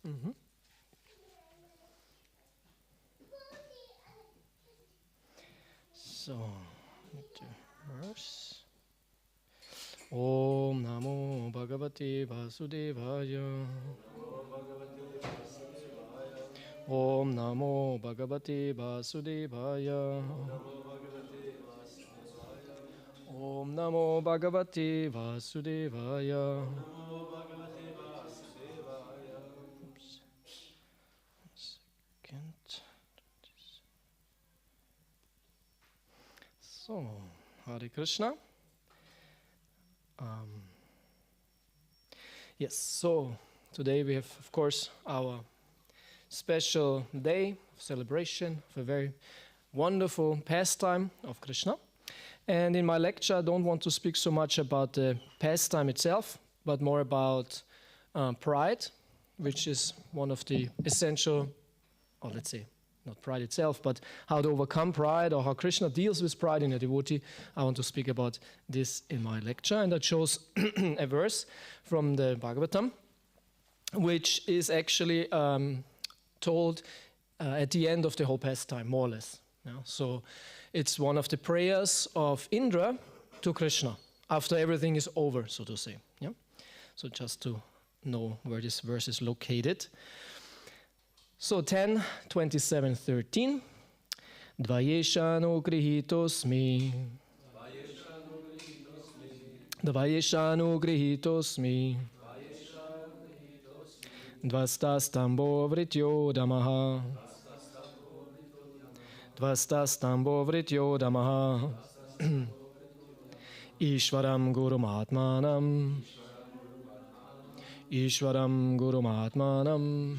Mhm. So, with the verse. Om Namo Bhagavate Vasudevaya. Om Namo Bhagavate Vasudevaya. Om Namo Bhagavate Vasudevaya. Oops. 1 second. So, Hare Krishna. Yes, so today we have, of course, our special day of celebration of a very wonderful pastime of Krishna. And in my lecture, I don't want to speak so much about the pastime itself, but more about pride, which is one of the essential, or let's say, not pride itself, but how to overcome pride or how Krishna deals with pride in a devotee. I want to speak about this in my lecture, and I chose a verse from the Bhagavatam, which is actually told at the end of the whole pastime, more or less. Yeah? So it's one of the prayers of Indra to Krishna after everything is over, so to say. Yeah? So just to know where this verse is located. So 10:27:13. Dvayeshano grihitosmi. Dvayeshano grihitosmi. Dvastastambo vrityo damaha. Dvastastambo vrityo damaha. Ishvaram gurum atmanam. Ishvaram gurum atmanam.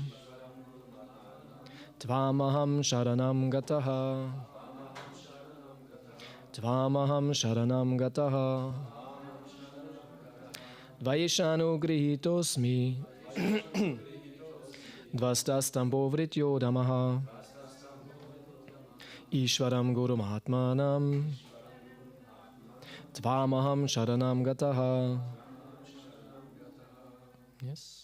Tvamaham sharanam gataha. Tvamaham sharanam gataha. Dvayeshano grihitosmi. Dvastastambo vrityo damaha. Ishvaram gurum atmanam. Tvamaham sharanam gataha. Yes.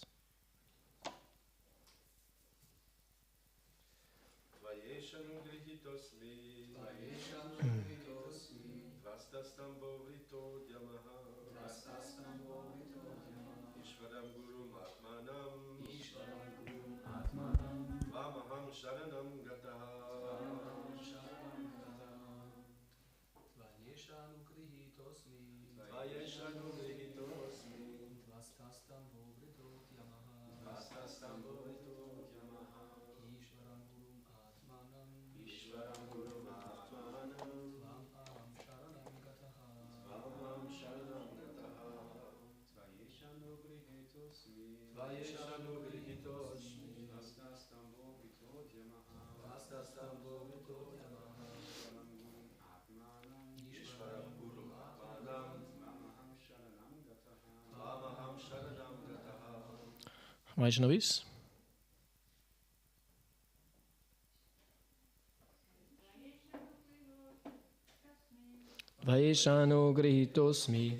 Vaishnavis. Vaishano grihitosmi.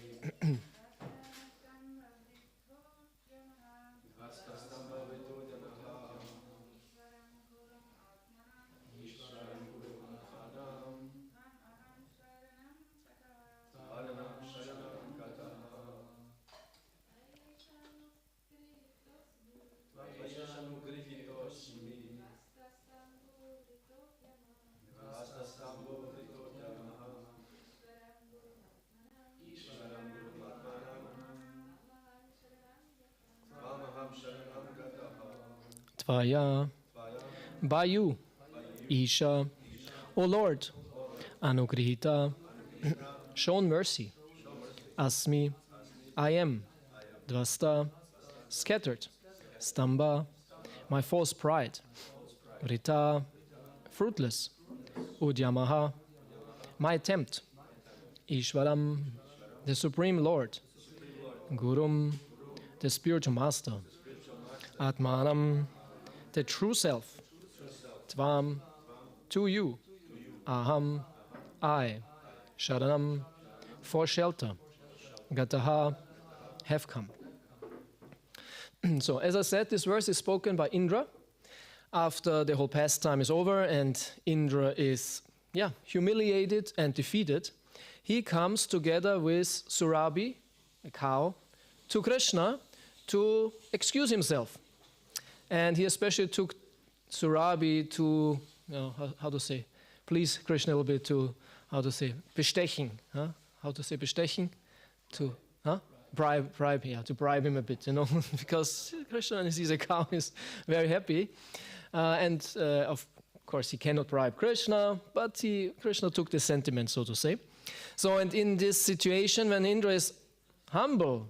Tvaya, by you, Isha, O Lord, Anugrihita, shown mercy, Asmi, I am, Dvasta, scattered, Stamba, my false pride, Vrita, fruitless, Udyamaha, my attempt, Ishvaram, the Supreme Lord, Gurum, the spiritual master, Atmanam, the true self, Tvam, to you, Aham, I, Sharanam, for shelter, Gataha, have come. So, as I said, this verse is spoken by Indra after the whole pastime is over and Indra is humiliated and defeated. He comes together with Surabhi, a cow, to Krishna to excuse himself. And he especially took Surabhi to, how to say, please Krishna a little bit to, how to say, bestechen. Huh? How to say bestechen? To bribe, to bribe him a bit, because Krishna, when he sees a cow, is very happy. Of course, he cannot bribe Krishna, but Krishna took the sentiment, so to say. So, and in this situation, when Indra is humbled,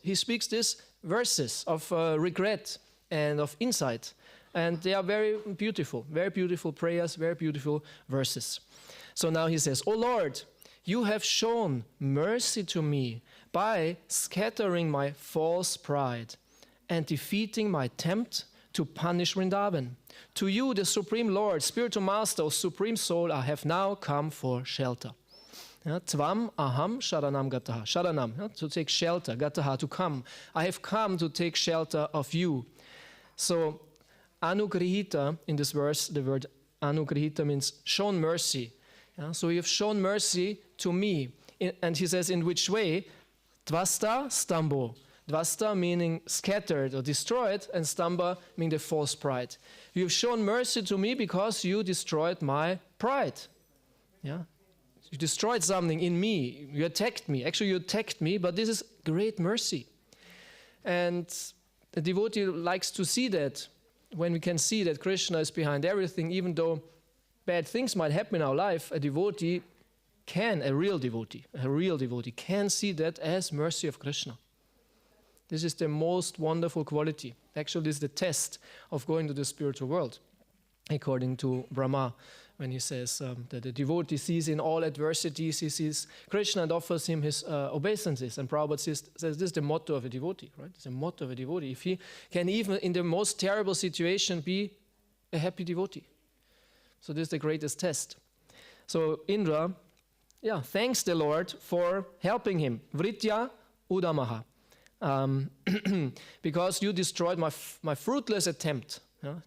he speaks these verses of regret and of insight. And they are very beautiful prayers, very beautiful verses. So now he says, "O Lord, you have shown mercy to me by scattering my false pride and defeating my attempt to punish Vrindavan. To you, the Supreme Lord, Spiritual Master, O Supreme Soul, I have now come for shelter." Tvam aham sharanam gataha. Sharanam, to take shelter. Gataha, to come. I have come to take shelter of you. So, anugrihita, in this verse, the word anugrihita means shown mercy. So you have shown mercy to me. And he says, in which way? Dvasta stambo. Dvasta meaning scattered or destroyed, and stamba meaning the false pride. You have shown mercy to me because you destroyed my pride. You destroyed something in me. You attacked me. Actually, you attacked me, but this is great mercy. And the devotee likes to see that. When we can see that Krishna is behind everything, even though bad things might happen in our life, a real devotee can see that as mercy of Krishna. This is the most wonderful quality. Actually, this is the test of going to the spiritual world, according to Brahma, when he says that the devotee sees in all adversities, he sees Krishna and offers him his obeisances. And Prabhupada says this is the motto of a devotee, right? It's the motto of a devotee. If he can even in the most terrible situation be a happy devotee. So this is the greatest test. So Indra, thanks the Lord for helping him. Vritya udamaha. Because you destroyed my fruitless attempt.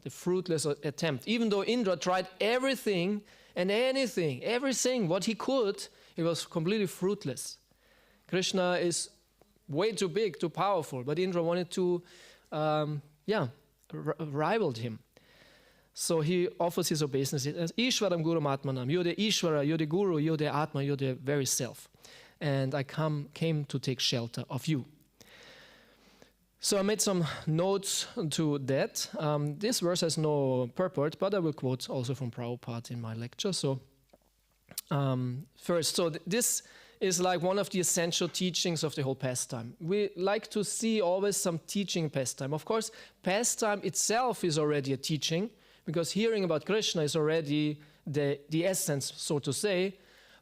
The fruitless attempt. Even though Indra tried everything and anything, everything, what he could, it was completely fruitless. Krishna is way too big, too powerful, but Indra wanted to, rivaled him. So he offers his obeisance. Ishwaram Gurum Atmanam. You're the Ishvara, you're the Guru, you're the Atma, you're the very self. And I came to take shelter of you. So I made some notes to that. This verse has no purport, but I will quote also from Prabhupada in my lecture. So first, this is like one of the essential teachings of the whole pastime. We like to see always some teaching in pastime. Of course, pastime itself is already a teaching, because hearing about Krishna is already the essence, so to say.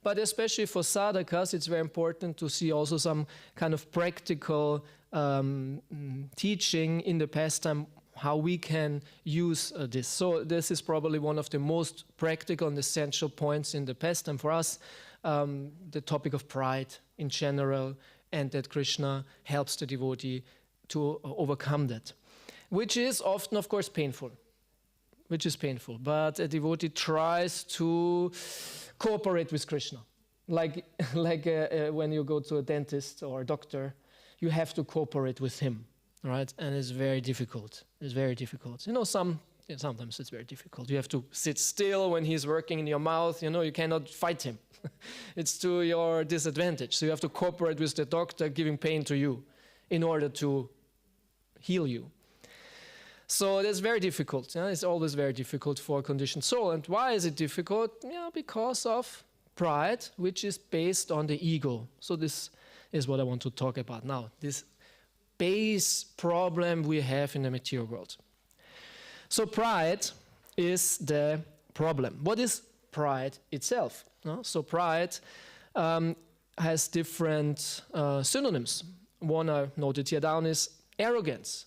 But especially for sadhakas, it's very important to see also some kind of practical teaching in the pastime, how we can use this. So this is probably one of the most practical and essential points in the pastime for us, the topic of pride in general, and that Krishna helps the devotee to overcome that, which is often, of course, painful. But a devotee tries to cooperate with Krishna. Like when you go to a dentist or a doctor, you have to cooperate with him, right? And it's very difficult. Sometimes it's very difficult. You have to sit still when he's working in your mouth. You cannot fight him. It's to your disadvantage. So you have to cooperate with the doctor giving pain to you in order to heal you. So that's very difficult. It's always very difficult for a conditioned soul. And why is it difficult? Because of pride, which is based on the ego. So this is what I want to talk about now. This base problem we have in the material world. So pride is the problem. What is pride itself? So pride has different synonyms. One I noted here down is arrogance.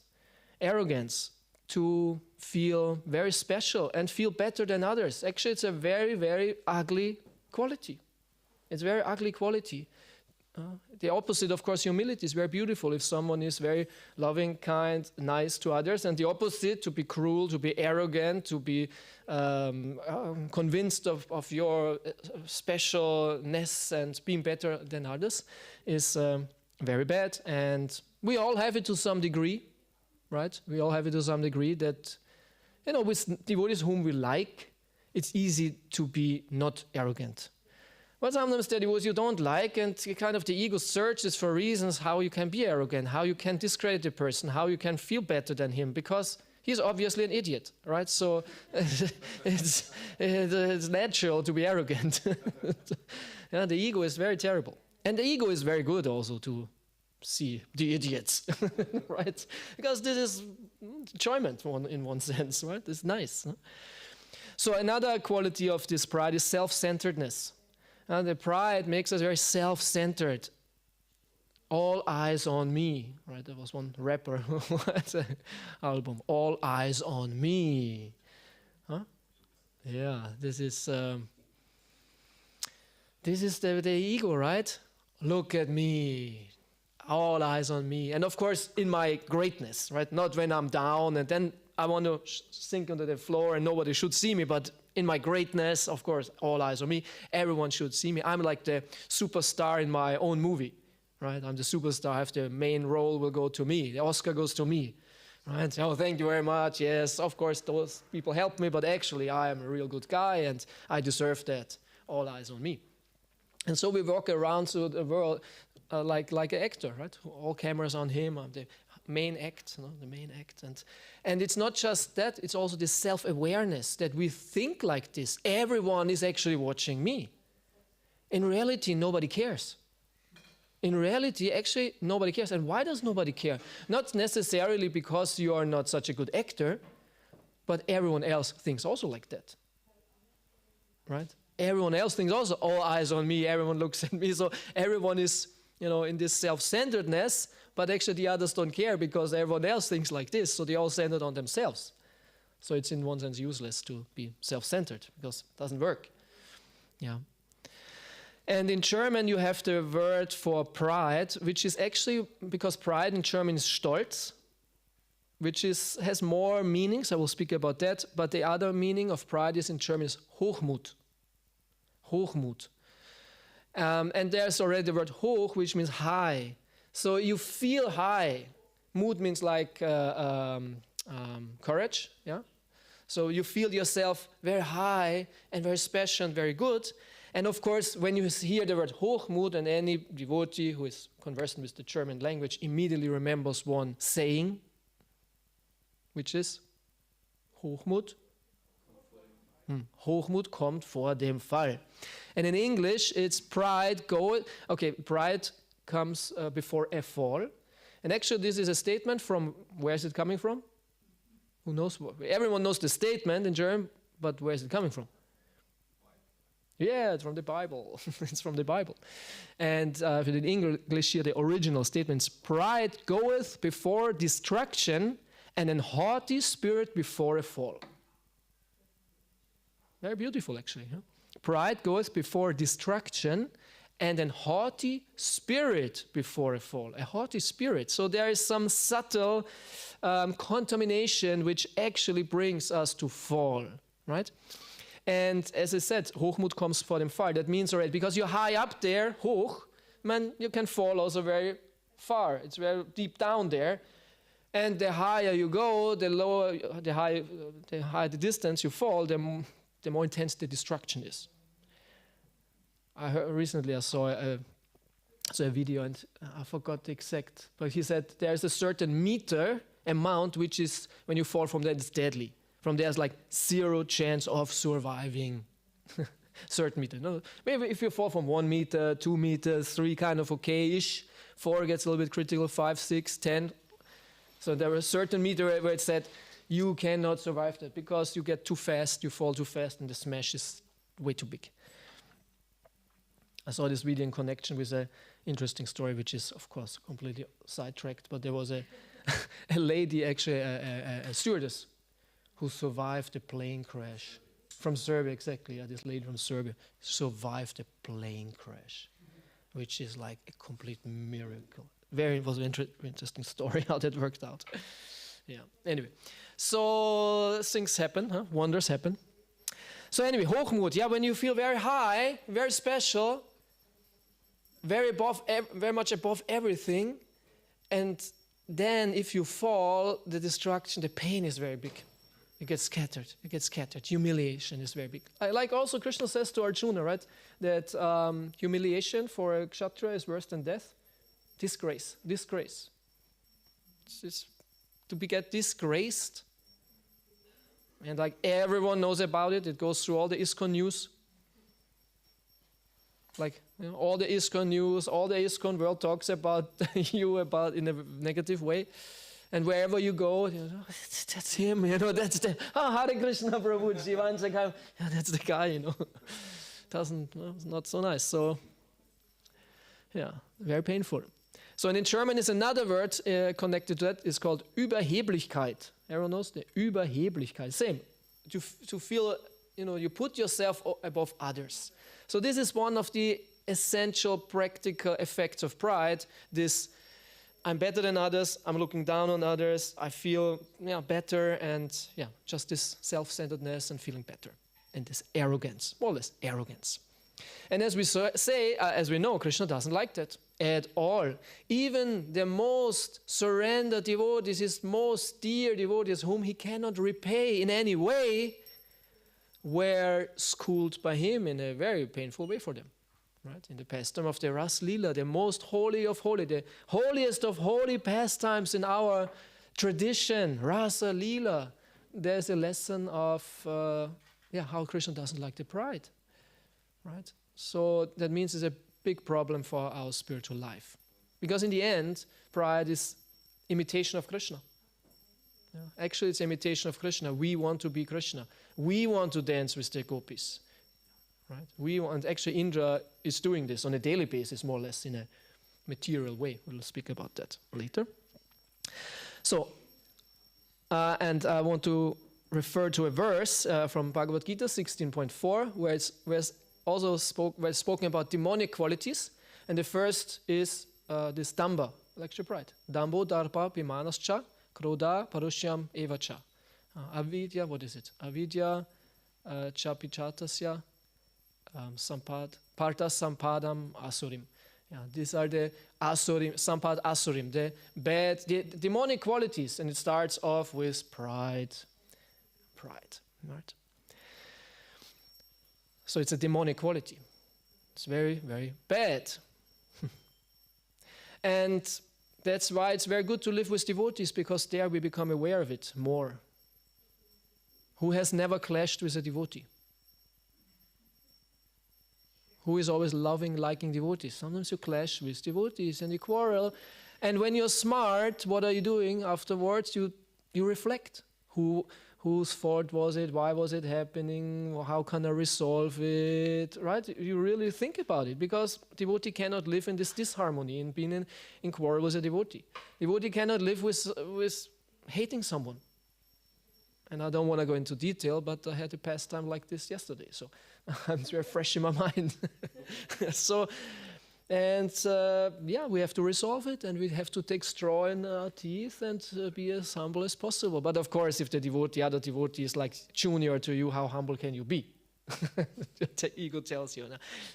Arrogance, to feel very special and feel better than others. Actually, it's a very, very ugly quality. It's a very ugly quality. The opposite, of course, humility is very beautiful. If someone is very loving, kind, nice to others, and the opposite, to be cruel, to be arrogant, to be convinced of your specialness and being better than others, is very bad. And we all have it to some degree, right? We all have it to some degree that, with devotees whom we like, it's easy to be not arrogant. But sometimes there are devotees you don't like, and kind of the ego searches for reasons how you can be arrogant, how you can discredit the person, how you can feel better than him, because he's obviously an idiot, right? So it's natural to be arrogant. The ego is very terrible. And the ego is very good also to see the idiots, right? Because this is enjoyment in one sense, right? It's nice. Huh? So another quality of this pride is self-centeredness. The pride makes us very self-centered. All eyes on me, right? There was one rapper who had an album, All Eyes on Me. Huh? Yeah, this is the ego, right? Look at me, all eyes on me. And of course, in my greatness, right? Not when I'm down and then I want to sink onto the floor and nobody should see me, but in my greatness, of course, all eyes on me. Everyone should see me. I'm like the superstar in my own movie, right? I'm the superstar. I have the main role will go to me. The Oscar goes to me, right? Oh, thank you very much. Yes, of course, those people help me, but actually I am a real good guy and I deserve that. All eyes on me. And so we walk around through the world like an actor, right? All cameras on him. I'm the main act, the main act. And it's not just that, it's also this self-awareness that we think like this. Everyone is actually watching me. In reality, nobody cares. In reality, actually, nobody cares. And why does nobody care? Not necessarily because you are not such a good actor, but everyone else thinks also like that. Right? Everyone else thinks also, all eyes on me, everyone looks at me. So everyone is, in this self-centeredness, but actually the others don't care because everyone else thinks like this, so they're all centered on themselves. So it's in one sense useless to be self-centered because it doesn't work. Yeah. And in German you have the word for pride, which is actually, because pride in German is Stolz, which has more meanings, I will speak about that, but the other meaning of pride is in German is Hochmut. Hochmut. And there's already the word hoch, which means high. So you feel high. Mut means like courage. Yeah. So you feel yourself very high and very special and very good. And of course, when you hear the word Hochmut, and any devotee who is conversant with the German language immediately remembers one saying, which is Hochmut. Hochmut kommt vor dem Fall. And in English, it's pride pride comes before a fall. And actually, this is a statement from, where is it coming from? Who knows? Everyone knows the statement in German, but where is it coming from? Yeah, it's from the Bible. It's from the Bible. And in English here, the original statement is, pride goeth before destruction, and an haughty spirit before a fall. Very beautiful, actually. Huh? Pride goeth before destruction, and an haughty spirit before a fall. A haughty spirit. So there is some subtle contamination which actually brings us to fall, right? And as I said, Hochmut comes vor dem Fall. That means already, because you're high up there, hoch, man, you can fall also very far. It's very deep down there. And the higher you go, the higher the distance you fall, the more intense the destruction is. Recently I saw a video, and I forgot the exact, but he said there's a certain meter amount which is, when you fall from that, it's deadly. From there's like 0 chance of surviving. Certain meter. No, maybe if you fall from 1 meter, 2 meters, 3 kind of okay-ish, 4 gets a little bit critical, 5, 6, 10. So there was a certain meter where it said you cannot survive that because you get too fast, you fall too fast, and the smash is way too big. I saw this video in connection with an interesting story, which is, of course, completely sidetracked, but there was a lady, actually a stewardess, who survived a plane crash. From Serbia, exactly. Yeah, this lady from Serbia survived a plane crash. which is like a complete miracle. It was an interesting story how that worked out. Yeah. Anyway, so things happen, wonders happen. So anyway, Hochmut. Yeah, when you feel very high, very special, very much above everything, and then if you fall, the destruction, the pain is very big. You get scattered. You get scattered. Humiliation is very big. Like also Krishna says to Arjuna, right, that humiliation for a kshatriya is worse than death. Disgrace. It's get disgraced. And like everyone knows about it. It goes through all the ISKCON news. Like, you know, all the ISKCON news, all the ISKCON world talks about you in a negative way. And wherever you go, you know, that's him, you know, that's the, Hare Krishna Prabhu, Jivanchakam, yeah, that's the guy, you know. It's not so nice. So, yeah, very painful. So, and in German is another word connected to that, is called Überheblichkeit. Everyone knows the Überheblichkeit. Same, to feel, you know, you put yourself above others. So this is one of the essential practical effects of pride, this I'm better than others, I'm looking down on others, I feel better, and just this self-centeredness and feeling better. And this arrogance, more or less arrogance. And as we say, as we know, Krishna doesn't like that at all. Even the most surrendered devotees, his most dear devotees, whom he cannot repay in any way, were schooled by him in a very painful way for them. Right? In the pastime of the Ras Lila, the most holy of holy, the holiest of holy pastimes in our tradition, Rasa Lila, there's a lesson of how Krishna doesn't like the pride. Right? So that means it's a big problem for our spiritual life. Because in the end, pride is imitation of Krishna. Yeah. Actually, it's imitation of Krishna. We want to be Krishna. We want to dance with the gopis. Right? Actually, Indra is doing this on a daily basis, more or less in a material way. We'll speak about that later. So, and I want to refer to a verse from Bhagavad Gita 16.4, where it's also spoken about demonic qualities. And the first is this damba, lecture pride. Dambo darpa pimanascha kroda parushyam evacha. Avidya, what is it? Avidya chapichatasya parta sampadam asurim. Yeah, these are the asurim, sampad asurim, the bad, the demonic qualities, and it starts off with pride. Right? So it's a demonic quality. It's very, very bad. And that's why it's very good to live with devotees, because there we become aware of it more. Who has never clashed with a devotee? Who is always liking devotees? Sometimes you clash with devotees and you quarrel. And when you're smart, what are you doing afterwards? You reflect. Whose fault was it? Why was it happening? How can I resolve it? Right? You really think about it, because devotee cannot live in this disharmony and being in quarrel with a devotee. Devotee cannot live with hating someone. And I don't want to go into detail, but I had a pastime like this yesterday, so it's very fresh in my mind. We have to resolve it, and we have to take straw in our teeth and be as humble as possible. But of course, if the other devotee is like junior to you, how humble can you be? The ego tells you,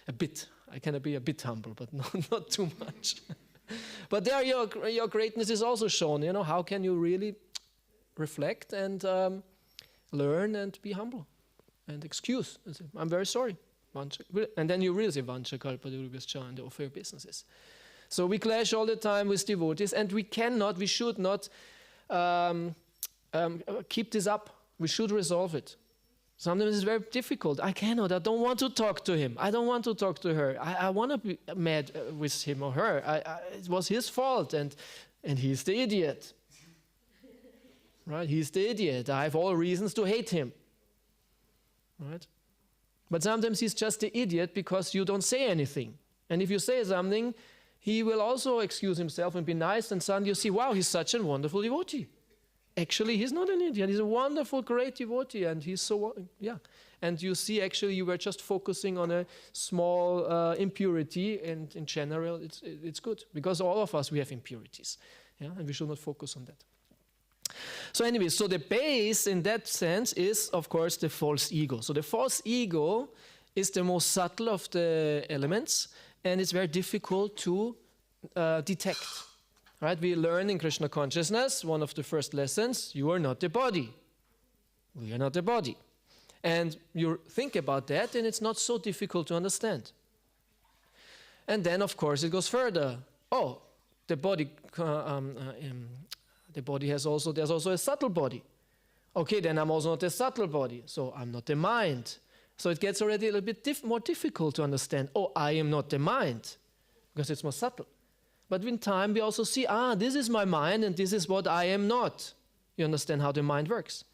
a bit. I can be a bit humble, but not too much. But there your greatness is also shown. You know, how can you really reflect and learn and be humble and excuse and say, I'm very sorry. And then you really say Vancha Kalpa Durubhascha and offer your businesses. So we clash all the time with devotees, and we should not keep this up. We should resolve it. Sometimes it's very difficult. I don't want to talk to him. I don't want to talk to her. I want to be mad with him or her. It was his fault, and he's the idiot. Right? He's the idiot. I have all reasons to hate him. Right? But sometimes he's just the idiot because you don't say anything. And if you say something, he will also excuse himself and be nice, and suddenly you see, wow, he's such a wonderful devotee. Actually, he's not an idiot. He's a wonderful, great devotee, and he's so, And you see, actually, you were just focusing on a small impurity, and in general, it's good. Because all of us, we have impurities. Yeah? And we should not focus on that. So anyway, so the base in that sense is, of course, the false ego. So the false ego is the most subtle of the elements, and it's very difficult to detect. Right? We learn in Krishna consciousness, one of the first lessons, you are not the body. We are not the body. And you think about that, and it's not so difficult to understand. And then, of course, it goes further. Oh, the body has also, there's also a subtle body. Okay, then I'm also not a subtle body, so I'm not the mind. So it gets already a little bit more difficult to understand. Oh, I am not the mind, because it's more subtle. But in time, we also see, this is my mind, and this is what I am not. You understand how the mind works.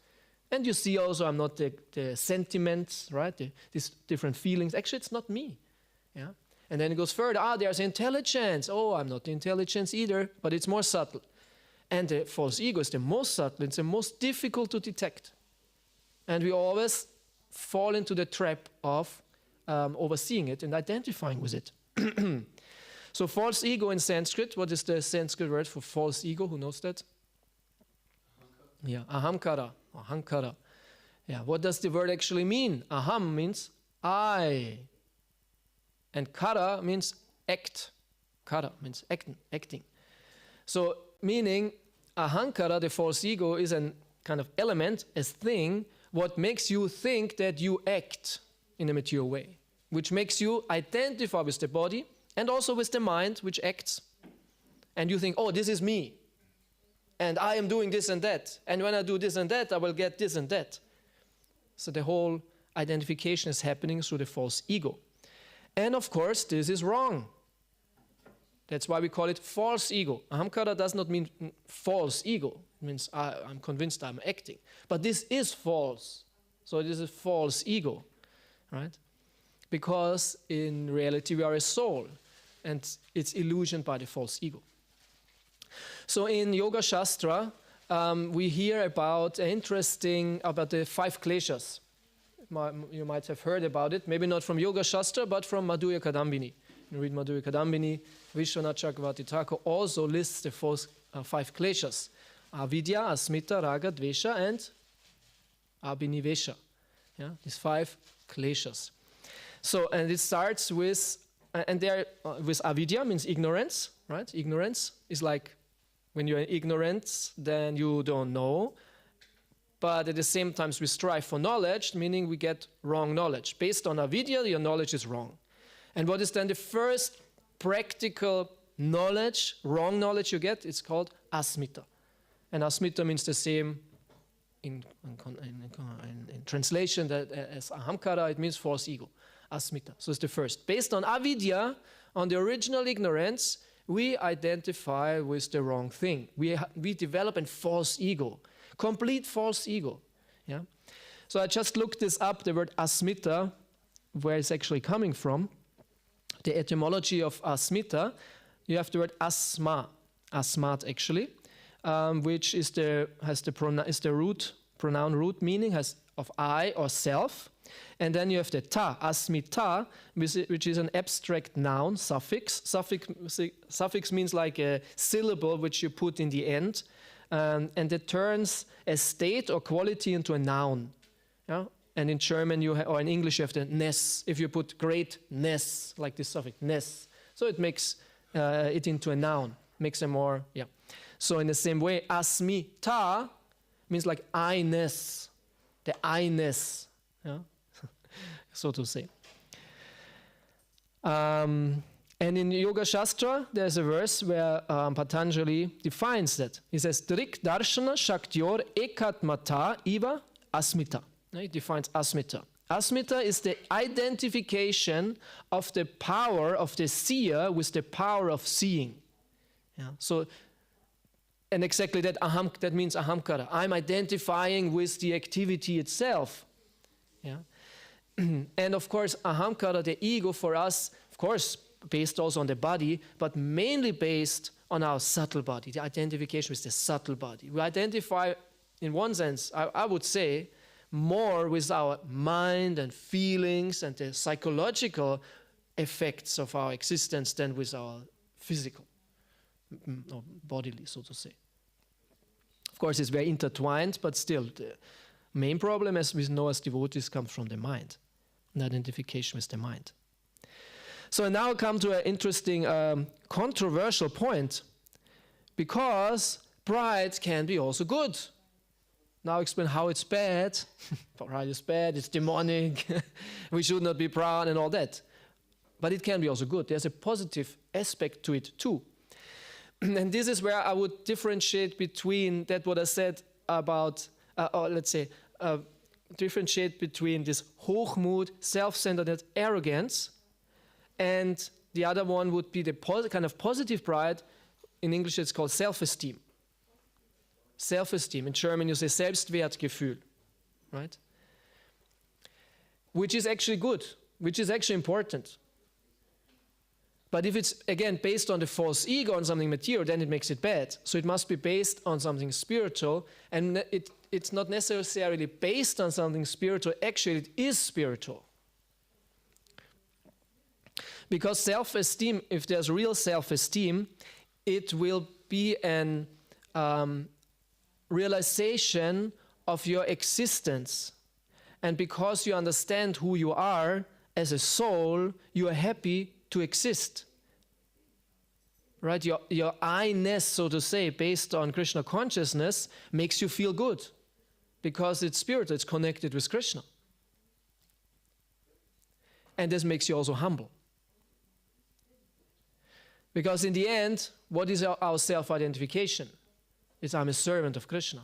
And you see also, I'm not the sentiments, right? These different feelings. Actually, it's not me. Yeah. And then it goes further. There's intelligence. Oh, I'm not the intelligence either, but it's more subtle. And the false ego is the most subtle. It's the most difficult to detect. And we always fall into the trap of overseeing it and identifying with it. So false ego in Sanskrit, what is the Sanskrit word for false ego? Who knows that? Yeah, ahamkara. Ahankara. Yeah, what does the word actually mean? Aham means I. And kara means act. Kara means acting. So meaning ahankara, the false ego, is a kind of element, a thing, what makes you think that you act in a mature way, which makes you identify with the body and also with the mind, which acts. And you think, oh, this is me. And I am doing this and that. And when I do this and that, I will get this and that. So the whole identification is happening through the false ego. And of course, this is wrong. That's why we call it false ego. Ahamkara does not mean false ego. It means I'm convinced I'm acting. But this is false. So it is a false ego, right? Because in reality, we are a soul. And it's illusioned by the false ego. So in Yoga Shastra, we hear about the 5 kleshas. You might have heard about it, maybe not from Yoga Shastra, but from Madhurya Kadambini. You read Madhurya Kadambini, Vishwanath Chakravarti Thakur also lists the 5 kleshas. Avidya, Asmita, Raga, Dvesha, and Abhinivesha. Yeah, these 5 kleshas. So, and it starts with, with avidya means ignorance, right? Ignorance is like, when you're in ignorance, then you don't know. But at the same time, we strive for knowledge, meaning we get wrong knowledge. Based on avidya, your knowledge is wrong. And what is then the first practical knowledge, wrong knowledge you get? It's called asmita. And asmita means the same in translation that as ahamkara, it means false ego. Asmita. So it's the first. Based on avidya, on the original ignorance, we identify with the wrong thing. We develop a false ego, complete false ego. Yeah. So I just looked this up, the word asmita, where it's actually coming from. The etymology of asmita, you have the word asma, asmat actually, which is the pronoun root meaning of I or self. And then you have the ta, asmita, which is an abstract noun, suffix. Suffix means like a syllable which you put in the end. And it turns a state or quality into a noun. Yeah? And in German or in English you have the ness. If you put greatness, like this suffix, ness. So it makes it into a noun, makes a more, yeah. So in the same way, asmita means like I-ness, the I-ness. Yeah? So to say. And in Yoga Shastra, there's a verse where Patanjali defines that. He says, Drik darshana shaktyor ekatmata iva asmita. He defines asmita. Asmita is the identification of the power of the seer with the power of seeing. Yeah. So, and exactly that, that means ahamkara. I'm identifying with the activity itself. Yeah. And of course, ahamkara, the ego for us, of course, based also on the body, but mainly based on our subtle body, the identification with the subtle body. We identify, in one sense, I would say, more with our mind and feelings and the psychological effects of our existence than with our physical or bodily, so to say. Of course, it's very intertwined, but still, the main problem, as we know as devotees, comes from the mind, an identification with the mind. So I now come to an interesting, controversial point, because pride can be also good. Now explain how it's bad. Pride is bad, it's demonic, we should not be proud and all that. But it can be also good. There's a positive aspect to it too. And this is where I would differentiate between that what I said about, differentiate between this Hochmut, self-centeredness, arrogance, and the other one would be the kind of positive pride. In English it's called self-esteem. Self-esteem. In German you say Selbstwertgefühl, right? Which is actually good, which is actually important. But if it's, again, based on the false ego, on something material, then it makes it bad. So it must be based on something spiritual, and it's not necessarily based on something spiritual. Actually, it is spiritual. Because self-esteem, if there's real self-esteem, it will be an realization of your existence. And because you understand who you are as a soul, you are happy to exist. Right? Your I-ness, so to say, based on Krishna consciousness, makes you feel good. Because it's spiritual, it's connected with Krishna. And this makes you also humble. Because in the end, what is our self-identification? It's I'm a servant of Krishna.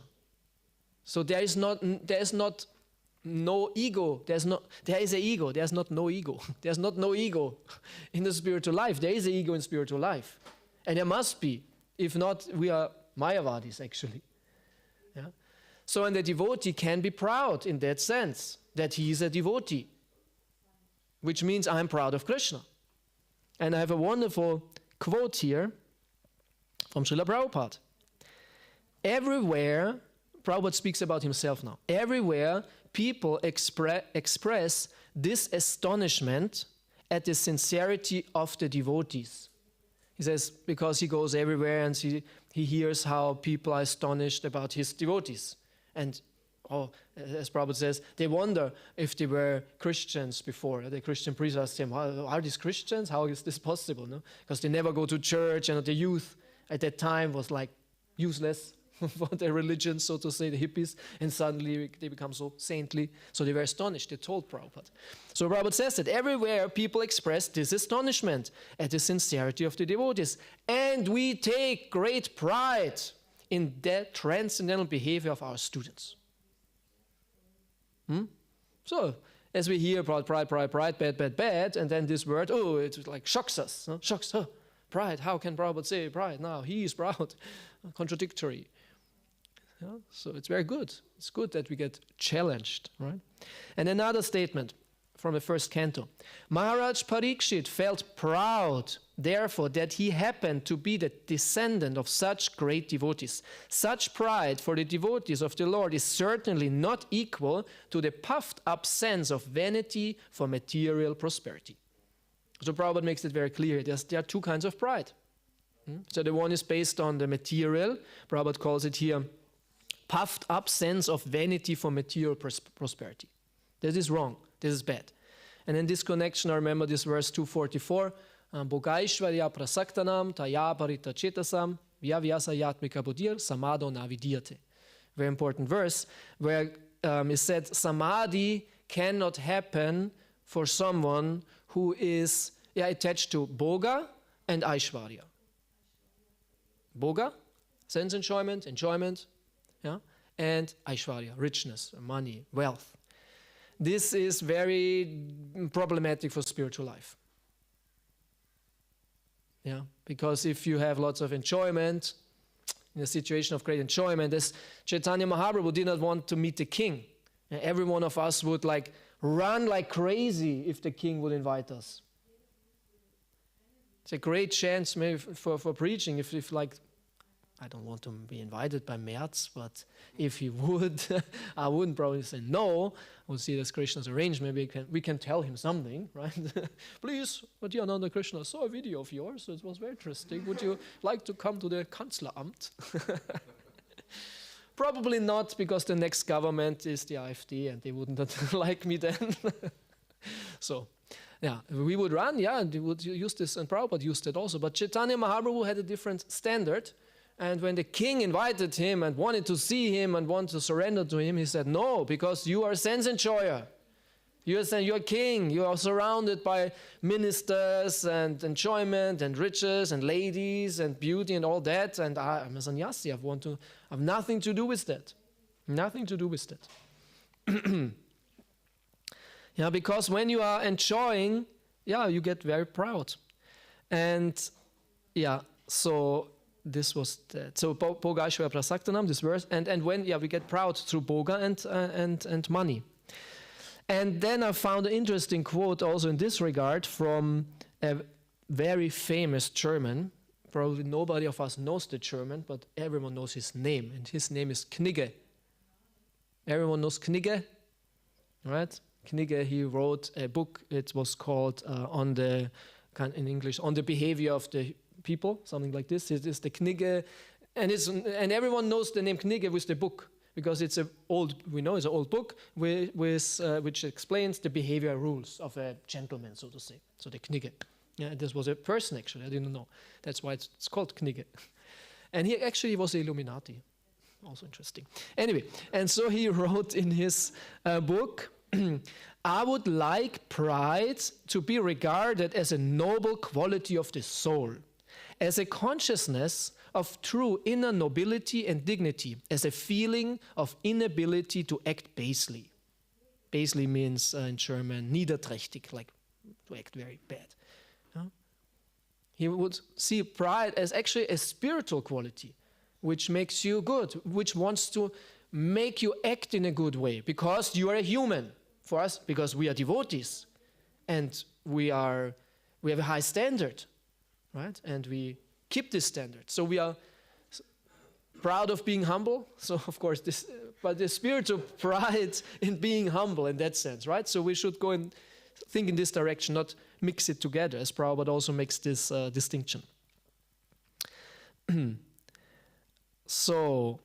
So there is no ego. There is an ego. There's not no ego. There's not no ego in the spiritual life. There is an ego in spiritual life. And there must be. If not, we are Mayavadis actually. Yeah? So and the devotee can be proud in that sense, that he is a devotee. Which means I'm proud of Krishna. And I have a wonderful quote here from Srila Prabhupada. Everywhere, Prabhupada speaks about himself now, everywhere people express this astonishment at the sincerity of the devotees. He says, because he goes everywhere and he hears how people are astonished about his devotees. And as Prabhupada says, they wonder if they were Christians before. The Christian priest asked him, are these Christians? How is this possible? No? Because they never go to church, and the youth at that time was like useless for their religion, so to say, the hippies, and suddenly they become so saintly. So they were astonished, they told Prabhupada. So Prabhupada says that everywhere people express this astonishment at the sincerity of the devotees. And we take great pride in the transcendental behavior of our students. So, as we hear about pride, bad, and then this word, it like shocks us. Huh? Shocks, pride, how can Prabhupada say pride? Now, he is proud. Contradictory. Yeah? So it's very good. It's good that we get challenged, right? And another statement from the first canto. Maharaj Parikshit felt proud, therefore, that he happened to be the descendant of such great devotees. Such pride for the devotees of the Lord is certainly not equal to the puffed up sense of vanity for material prosperity. So Prabhupada makes it very clear. There are two kinds of pride. So the one is based on the material. Prabhupada calls it here puffed up sense of vanity for material prosperity. This is wrong. This is bad. And in this connection, I remember this verse 244, Bhogaishvarya prasaktanam taya parita chetasam vyavyasa yatmika buddhir samadho navidyate. Very important verse, where it said samadhi cannot happen for someone who is attached to bhoga and aishvarya. Bhoga, sense enjoyment, and aishvarya, richness, money, wealth. This is very problematic for spiritual life. Yeah, because if you have lots of enjoyment, in a situation of great enjoyment, as Chaitanya Mahaprabhu did not want to meet the king. And every one of us would like run like crazy if the king would invite us. It's a great chance maybe for preaching if like I don't want to be invited by Merz, but if he would, I wouldn't probably say no. I would see it as Krishna's arrangement. We can tell him something, right? Please, dear Ananda Krishna, I saw a video of yours. It was very interesting. Would you like to come to the Kanzleramt? Probably not, because the next government is the AfD and they wouldn't like me then. So, yeah, we would run, they would use this, and Prabhupada used it also. But Chaitanya Mahaprabhu had a different standard. And when the king invited him and wanted to see him and wanted to surrender to him, he said, no, because you are a sense enjoyer. You're king. You are surrounded by ministers and enjoyment and riches and ladies and beauty and all that. And I'm a sannyasi. I have nothing to do with that. Nothing to do with that. Because when you are enjoying, you get very proud. And so this was that. So Bhoga Aishwarya Prasaktanam, this verse. And when we get proud through Bhoga and money. And then I found an interesting quote also in this regard from a very famous German. Probably nobody of us knows the German, but everyone knows his name. And his name is Knigge. Everyone knows Knigge? Right? Knigge, he wrote a book. It was called in English, On the Behavior of the People, something like this. It is the Knigge. And everyone knows the name Knigge with the book. Because it's an old book which explains the behavior rules of a gentleman, so to say. So the Knigge. This was a person actually, I didn't know. That's why it's called Knigge. And he actually was Illuminati. Also interesting. Anyway, and so he wrote in his book, I would like pride to be regarded as a noble quality of the soul, as a consciousness of true inner nobility and dignity, as a feeling of inability to act basely. Basely means in German niederträchtig, like to act very bad. He would see pride as actually a spiritual quality, which makes you good, which wants to make you act in a good way, because you are a human. For us, because we are devotees, and we have a high standard, right? And we keep this standard. So we are proud of being humble. So of course, but the spiritual pride in being humble in that sense, right? So we should go and think in this direction, not mix it together, as Prabhupada also makes this distinction. So,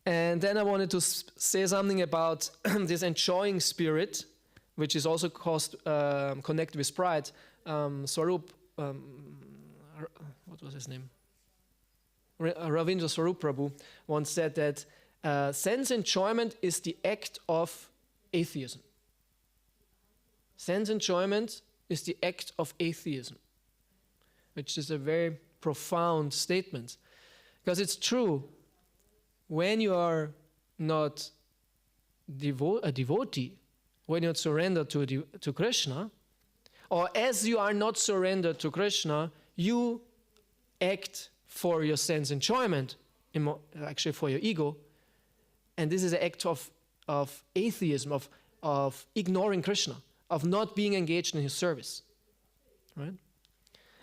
and then I wanted to say something about this enjoying spirit, which is also connected with pride. Swarup, what was his name? Ravindra Swarup Prabhu once said that sense enjoyment is the act of atheism. Sense enjoyment is the act of atheism, which is a very profound statement. Because it's true, when you are not a devotee, when you're not surrendered to Krishna, or as you are not surrendered to Krishna, you act for your sense enjoyment, actually for your ego, and this is an act of atheism, of ignoring Krishna, of not being engaged in his service, right?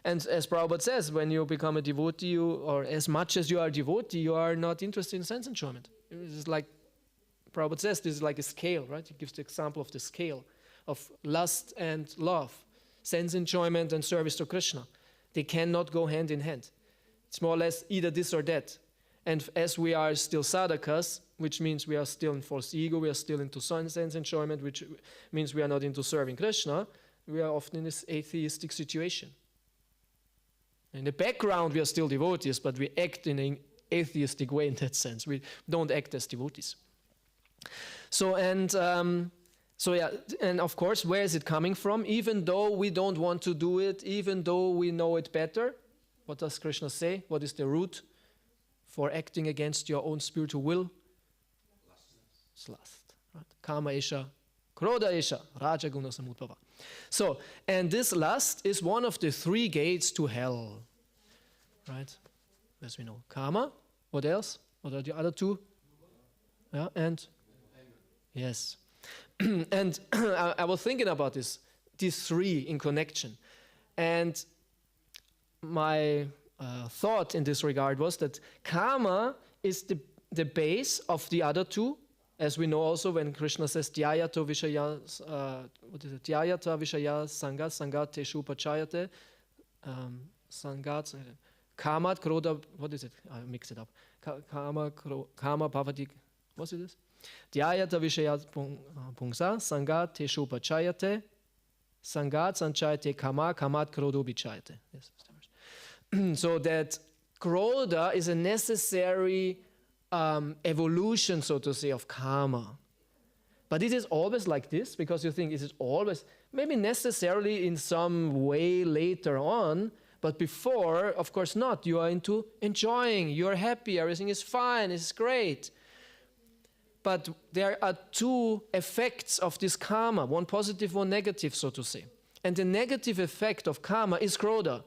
And as Prabhupada says, when you become a devotee, or as much as you are a devotee, you are not interested in sense enjoyment. It's like Prabhupada says, this is like a scale, right? He gives the example of the scale of lust and love, sense enjoyment and service to Krishna. They cannot go hand in hand. It's more or less either this or that. And as we are still sadhakas, which means we are still in false ego, we are still into sense enjoyment, which means we are not into serving Krishna, we are often in this atheistic situation. In the background, we are still devotees, but we act in an atheistic way in that sense. We don't act as devotees. So, and of course, where is it coming from? Even though we don't want to do it, even though we know it better, what does Krishna say? What is the root for acting against your own spiritual will? It's lust. Right? Kama esha, krodha esha, raja guna samudbhava. So, and this lust is one of the 3 gates to hell. Right? As we know. Kama, what else? What are the other 2? Yeah, and? Yes. And I was thinking about these 3 in connection. And my thought in this regard was that karma is the base of the other two, as we know also when Krishna says Dhyayato Vishaya, Dhyayata Vishaya Sangat Sangat Teshu Pachayate Sangat Kamat Krodha, what is it? I mix it up. Kama Bhavati, what is this? Dhyayata Vishaya Pungsa Sangat Teshu Pachayate Sangat Sanchayate Kama Kamat Krodho Vichayate. Yes. So that Krodha is a necessary evolution, so to say, of karma. But it is always like this, because you think, is it always, maybe necessarily in some way later on, but before, of course not. You are into enjoying, you are happy, everything is fine, it's great. But there are two effects of this karma, one positive, one negative, so to say. And the negative effect of karma is Krodha,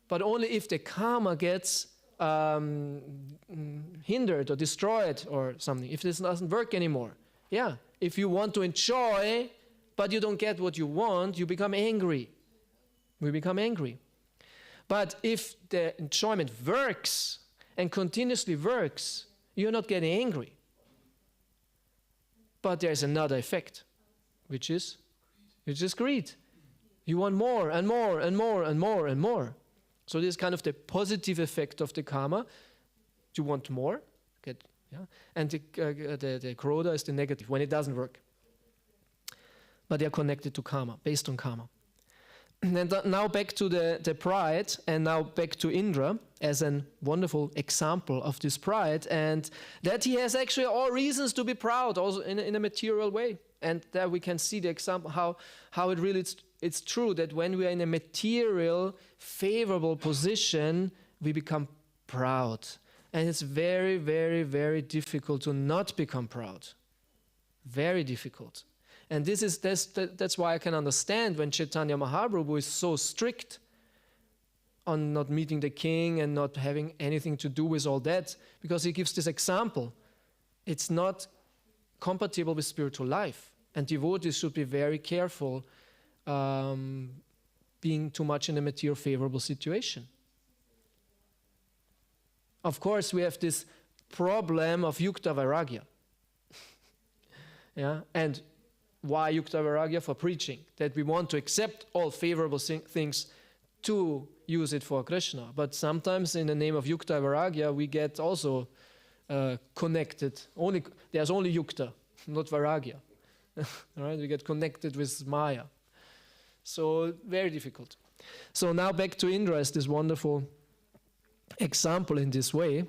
but only if the karma gets hindered or destroyed or something, if this doesn't work anymore. Yeah, if you want to enjoy, but you don't get what you want, you become angry. We become angry. But if the enjoyment works and continuously works, you're not getting angry. But there's another effect, which is greed. You want more and more and more and more and more. So this is kind of the positive effect of the karma. You want more, and the Krodha is the negative, when it doesn't work. But they are connected to karma, based on karma. And now back to the pride, and now back to Indra as a wonderful example of this pride, and that he has actually all reasons to be proud, also in a material way. And there we can see the example how it really it's true that when we are in a material, favorable position, we become proud. And it's very, very, very difficult to not become proud. Very difficult. And that's why I can understand when Chaitanya Mahaprabhu is so strict on not meeting the king and not having anything to do with all that, because he gives this example. It's not compatible with spiritual life. And devotees should be very careful being too much in a material favorable situation. Of course, we have this problem of Yukta Vairagya. Yeah, and why Yukta Vairagya? For preaching, that we want to accept all favorable things to use it for Krishna. But sometimes in the name of Yukta Vairagya, we get also connected. There's only Yukta, not Vairagya. All right, we get connected with Maya. So very difficult. So now back to Indra as this wonderful example in this way.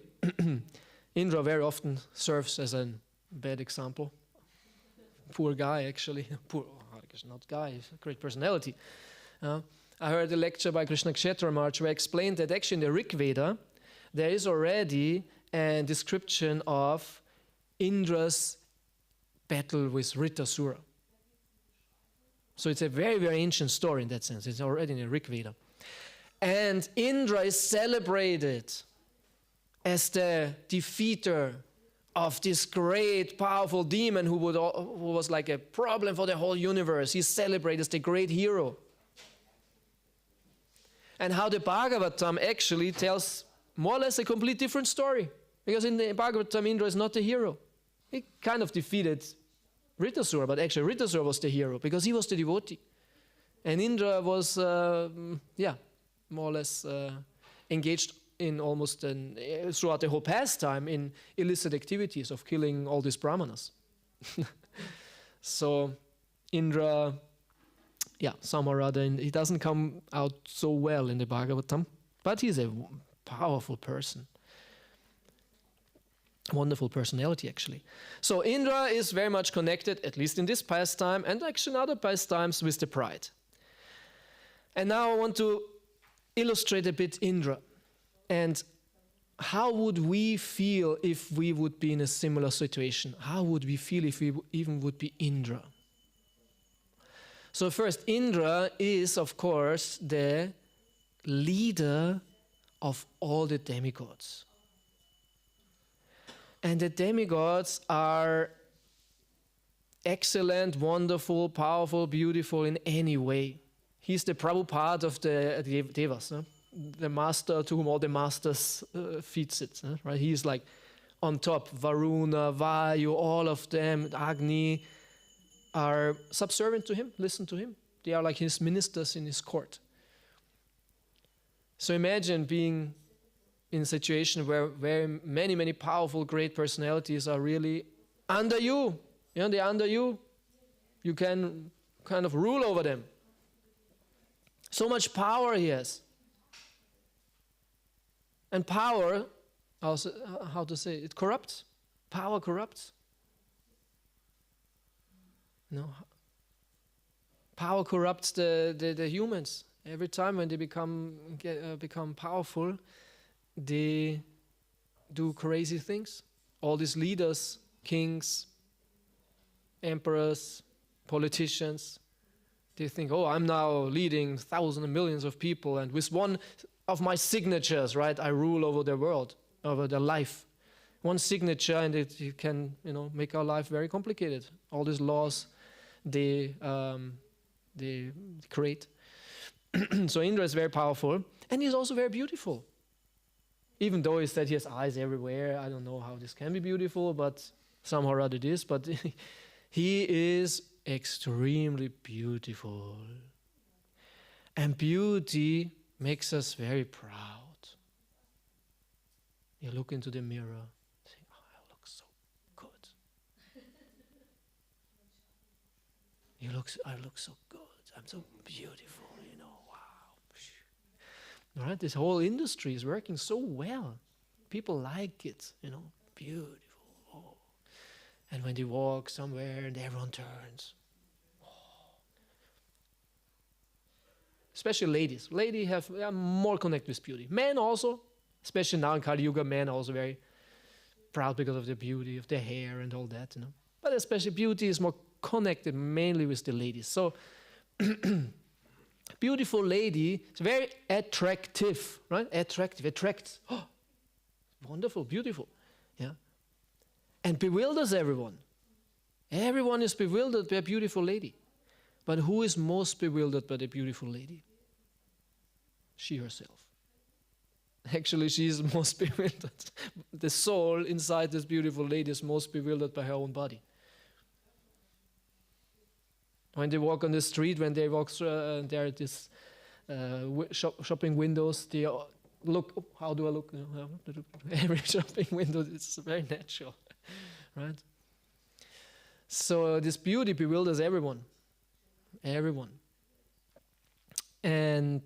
Indra very often serves as a bad example. Poor guy, actually. Poor, I guess not guy, he's a great personality. I heard a lecture by Krishna Kshetra Maharaj where I explained that actually in the Rig Veda there is already a description of Indra's battle with Ritasura. So it's a very, very ancient story in that sense. It's already in the Rig Veda. And Indra is celebrated as the defeater of this great, powerful demon who was like a problem for the whole universe. He's celebrated as the great hero. And how the Bhagavatam actually tells more or less a complete different story. Because in the Bhagavatam, Indra is not the hero. He kind of defeated Ritasura, but actually Ritasura was the hero because he was the devotee. And Indra was, more or less engaged in almost throughout the whole pastime in illicit activities of killing all these brahmanas. So Indra, somehow or other, he doesn't come out so well in the Bhagavatam, but he's a powerful person. Wonderful personality, actually. So Indra is very much connected, at least in this pastime, and actually in other pastimes, with the pride. And now I want to illustrate a bit Indra. And how would we feel if we would be in a similar situation? How would we feel if we even would be Indra? So first, Indra is, of course, the leader of all the demigods. And the demigods are excellent, wonderful, powerful, beautiful in any way. He's the Prabhupada of the Devas. the master to whom all the masters' feet sit, right? He is like on top. Varuna, Vayu, all of them, Agni, are subservient to him, listen to him. They are like his ministers in his court. So imagine being in a situation where very many, many powerful, great personalities are really under you. You know, they're under you. You can kind of rule over them. So much power he has. And power, also, how to say, it corrupts. Power corrupts. No, power corrupts the humans. Every time when they become powerful, they do crazy things. All these leaders, kings, emperors, politicians, they think, oh, I'm now leading thousands and millions of people, and with one of my signatures, right, I rule over their world, over their life. One signature, and it can, make our life very complicated. All these laws they create. So Indra is very powerful, and he's also very beautiful. Even though he said he has eyes everywhere, I don't know how this can be beautiful, but somehow or other it is. But he is extremely beautiful. And beauty makes us very proud. You look into the mirror, say, oh, I look so good. I look so good. I'm so beautiful, wow. All right, this whole industry is working so well. People like it, beautiful. Oh. And when they walk somewhere and everyone turns. Oh. Especially ladies. Ladies are more connected with beauty. Men also, especially now in Kali Yuga, men are also very proud because of their beauty, of their hair and all that, But especially beauty is more connected mainly with the ladies. So beautiful lady is very attractive, right? Attracts. Oh, wonderful, beautiful. Yeah. And bewilders everyone. Everyone is bewildered by a beautiful lady. But who is most bewildered by the beautiful lady? She herself. Actually, she is most bewildered. The soul inside this beautiful lady is most bewildered by her own body. When they walk on the street, when they walk through, there are these shopping windows, they look, oh, how do I look? Every shopping window is very natural, right? So this beauty bewilders everyone. Everyone. And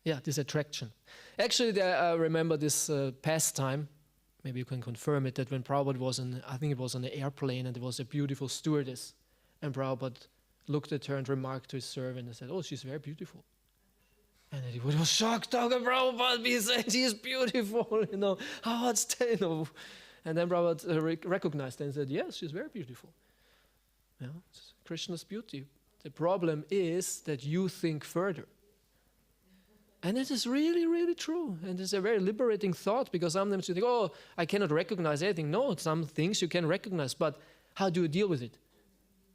yeah, this attraction. Actually, I remember this pastime, maybe you can confirm it, that when Prabhupada was I think it was on an airplane, and there was a beautiful stewardess, and Prabhupada looked at her and remarked to his servant and said, oh, she's very beautiful. And he was shocked, Prabhupada, he said she's beautiful, how it's, And then Prabhupada recognized her and said, yes, she's very beautiful. Yeah, it's Krishna's beauty. The problem is that you think further. And it is really, really true. And it's a very liberating thought, because sometimes you think, oh, I cannot recognize anything. No, some things you can recognize, but how do you deal with it?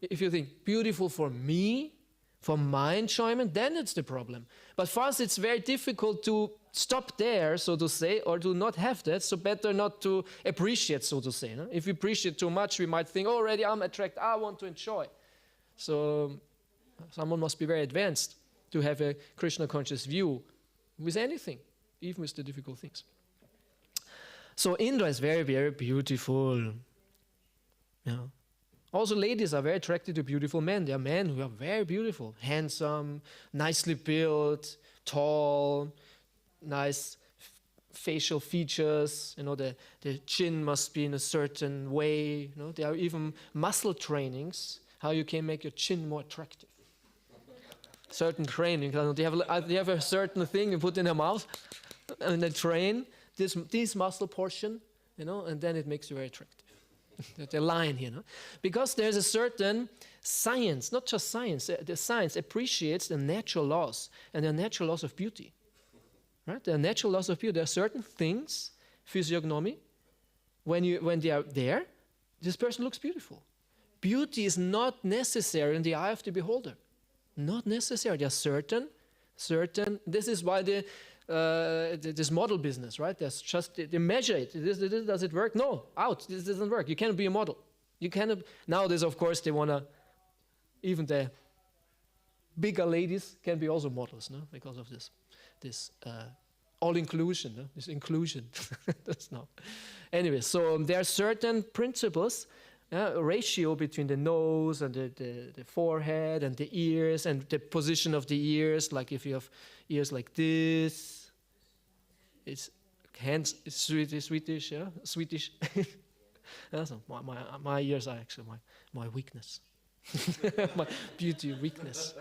If you think, beautiful for me, for my enjoyment, then it's the problem. But for us, it's very difficult to stop there, so to say, or to not have that, so better not to appreciate, so to say. No? If we appreciate too much, we might think, already I'm attracted, I want to enjoy. So someone must be very advanced to have a Krishna-conscious view with anything, even with the difficult things. So Indra is very, very beautiful. Yeah. Also, ladies are very attracted to beautiful men. There are men who are very beautiful, handsome, nicely built, tall, nice facial features. The chin must be in a certain way. There are even muscle trainings, how you can make your chin more attractive. Certain training. They have a certain thing you put in their mouth, and they train this muscle portion, and then it makes you very attractive. The line here, because there's a certain science, not just science. The science appreciates the natural laws and the natural laws of beauty. Right? The natural laws of beauty. There are certain things, physiognomy, when they are there, this person looks beautiful. Beauty is not necessary in the eye of the beholder. Not necessary. There are certain. This is why the this model business, right? There's just, they measure it. Does it work? No, out. This doesn't work. You cannot be a model. You cannot. Nowadays, of course, they want to, even the bigger ladies can be also models, no? Because of this all inclusion, no? This inclusion. That's not. Anyway, so there are certain principles, a ratio between the nose and the forehead and the ears and the position of the ears. Like if you have ears like this, it's hands. It's Swedish, yeah, Swedish. So my ears are actually my weakness, my beauty weakness.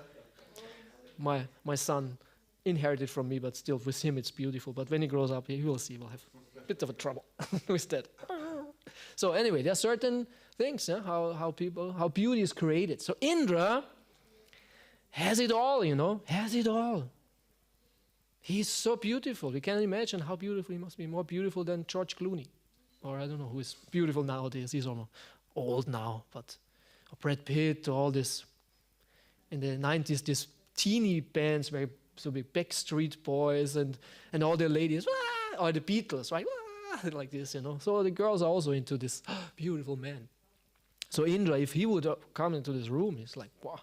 My son inherited from me, but still with him it's beautiful. But when he grows up, he will see we'll have a bit of a trouble with that. So anyway, there are certain things, yeah, how beauty is created. So Indra has it all, has it all. He's so beautiful. We can't imagine how beautiful he must be. More beautiful than George Clooney. Or I don't know who is beautiful nowadays. He's almost old now. But Brad Pitt, all this. In the 90s, these teeny bands were so big, Backstreet Boys and all the ladies, or the Beatles, right? Like this, So the girls are also into this beautiful man. So Indra, if he would come into this room, he's like, wow.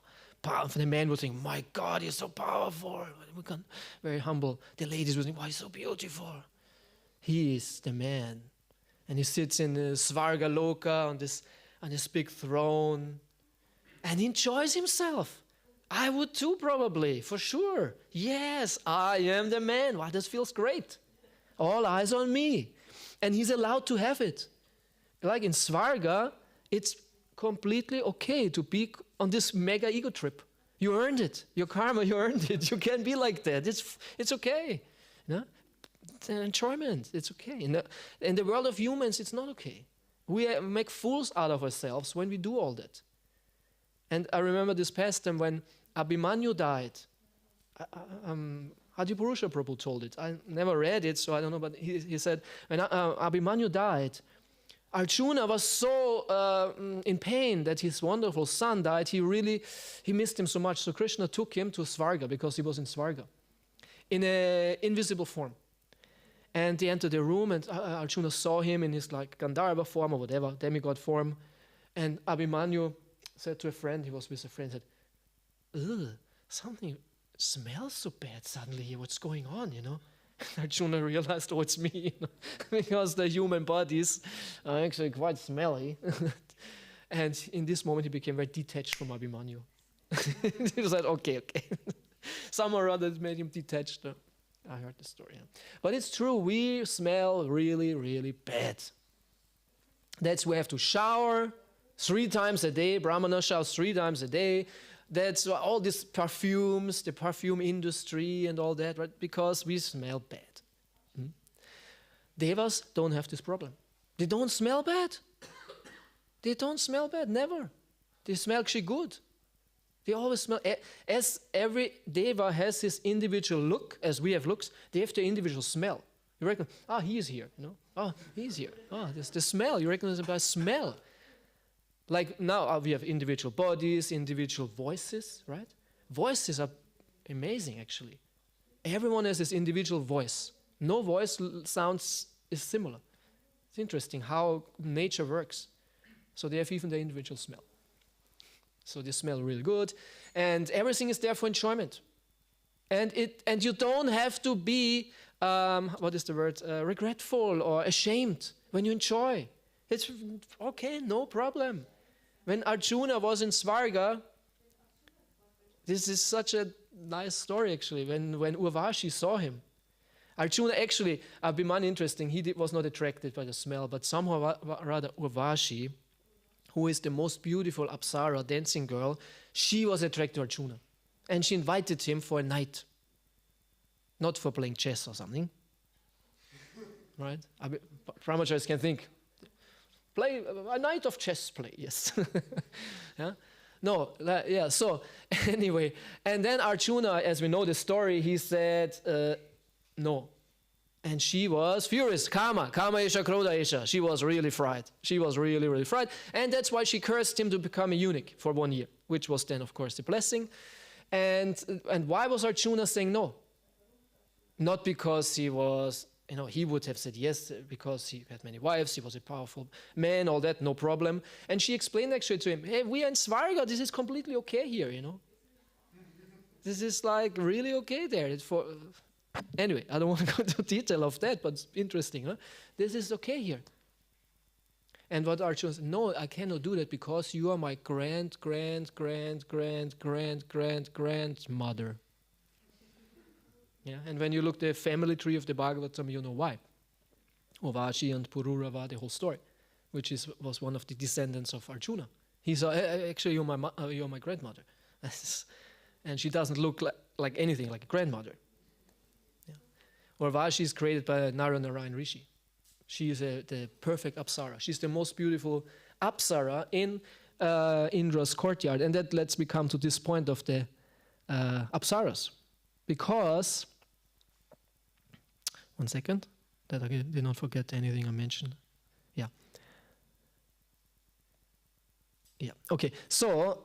The man would think, my God, he's so powerful. Very humble. The ladies would think, wow, he's so beautiful. He is the man. And he sits in the Svarga Loka on this big throne and enjoys himself. I would too, probably, for sure. Yes, I am the man. Wow, this feels great. All eyes on me. And he's allowed to have it. Like in Svarga, it's completely okay to be on this mega ego trip. You earned it. Your karma, you earned it. You can be like that. It's okay. It's an enjoyment. It's okay. In the world of humans, it's not okay. We make fools out of ourselves when we do all that. And I remember this past time when Abhimanyu died. Adipurusha Prabhu told it. I never read it, so I don't know, but he said, when Abhimanyu died, Arjuna was so in pain that his wonderful son died. He missed him so much. So Krishna took him to Svarga because he was in Svarga in an invisible form. And they entered the room, and Arjuna saw him in his like Gandharva form or whatever, demigod form. And Abhimanyu said to a friend, he was with a friend, said, ugh, something smells so bad suddenly here. What's going on, Arjuna realized, oh, it's me, because the human bodies are actually quite smelly. And in this moment, he became very detached from Abhimanyu. He was like, okay. Some or other made him detached. I heard the story. Yeah. But it's true, we smell really, really bad. That's why we have to shower 3 times a day. Brahmana showers 3 times a day. That's all these perfumes, the perfume industry and all that, right? Because we smell bad. Devas don't have this problem. They don't smell bad. They don't smell bad, never. They smell actually good. They always smell, as every deva has his individual look, as we have looks, they have their individual smell. You reckon, he is here, he's here. There's the smell, you recognize it by smell. Like now we have individual bodies, individual voices, right? Voices are amazing, actually. Everyone has his individual voice. No voice sounds is similar. It's interesting how nature works. So they have even their individual smell. So they smell really good, and everything is there for enjoyment. And you don't have to be, regretful or ashamed when you enjoy. It's okay, no problem. When Arjuna was in Svarga, this is such a nice story actually, when Urvashi saw him. Arjuna actually, Abhimanyu, interesting, he was not attracted by the smell, but somehow rather Urvashi, who is the most beautiful Apsara dancing girl, she was attracted to Arjuna. And she invited him for a night. Not for playing chess or something. Right? Brahmacharis can think, play a night of chess play, yes. Yeah? No, yeah, so anyway. And then Arjuna, as we know the story, he said, no. And she was furious. Kama isha, krodha isha. She was really fried. She was really, really fried. And that's why she cursed him to become a eunuch for 1 year, which was then, of course, the blessing. And why was Arjuna saying no? Not because he was, he would have said yes because he had many wives, he was a powerful man, all that, no problem. And she explained actually to him, hey, we are in Svarga, this is completely okay here, This is like really okay there. Anyway, I don't want to go into detail of that, but it's interesting, huh? This is okay here. And what Arjuna said, no, I cannot do that because you are my grandmother. Yeah, and when you look the family tree of the Bhagavatam, you know why. Ovashi and Pururava, the whole story, which was one of the descendants of Arjuna. He said, actually, you're my grandmother. And she doesn't look like anything like a grandmother. Yeah. Urvashi is created by Narayan Rishi. She is the perfect Apsara. She's the most beautiful Apsara in Indra's courtyard. And that lets me come to this point of the Apsaras. Because, one second, that I did not forget anything I mentioned. Yeah. Yeah, okay. So,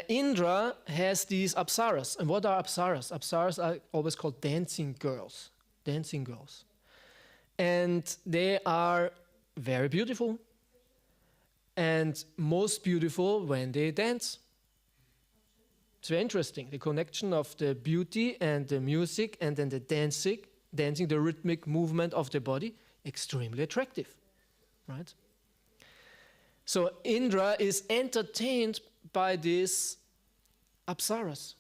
Indra has these Apsaras. And what are Apsaras? Apsaras are always called dancing girls. Dancing girls. And they are very beautiful. And most beautiful when they dance. It's very interesting. The connection of the beauty and the music and then the dancing, the rhythmic movement of the body, extremely attractive. Right? So Indra is entertained by these Apsaras.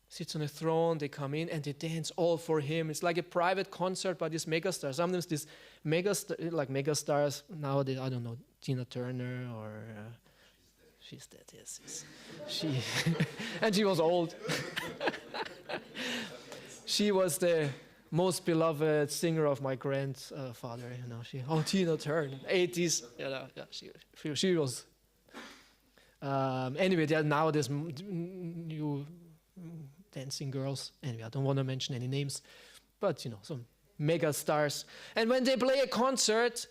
Sits on a throne, they come in and they dance all for him. It's like a private concert by these megastars. Sometimes these megastars nowadays, I don't know, Tina Turner or she's dead, yes. She and she was old. She was the most beloved singer of my grandfather. Tina Turner, 80s. She was. Anyway, there are nowadays new dancing girls. Anyway, I don't want to mention any names, but some mega stars. And when they play a concert,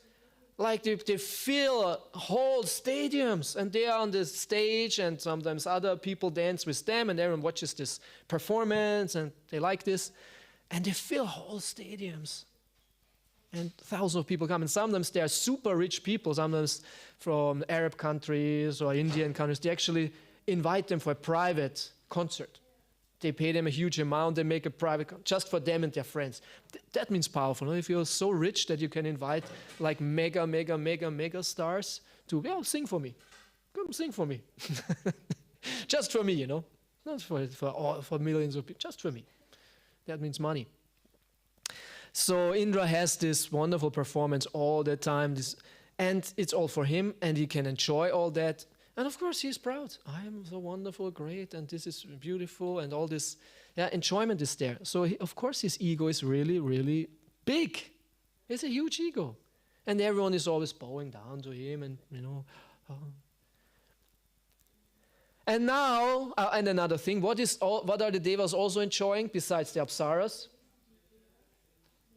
like they fill whole stadiums, and they are on the stage, and sometimes other people dance with them, and everyone watches this performance, and they like this, and they fill whole stadiums. And thousands of people come, and sometimes they are super rich people, sometimes from Arab countries or Indian countries. They actually invite them for a private concert. They pay them a huge amount, they make a private, just for them and their friends. That means powerful. No? If you're so rich that you can invite like mega stars to, sing for me. Come sing for me. Just for me, Not for millions of people, just for me. That means money. So Indra has this wonderful performance all the time, and it's all for him, and he can enjoy all that. And of course, he's proud. I am so wonderful, great, and this is beautiful, and all this enjoyment is there. So, of course, his ego is really, really big. It's a huge ego. And everyone is always bowing down to him, and, And now, and another thing, what are the devas also enjoying besides the Apsaras?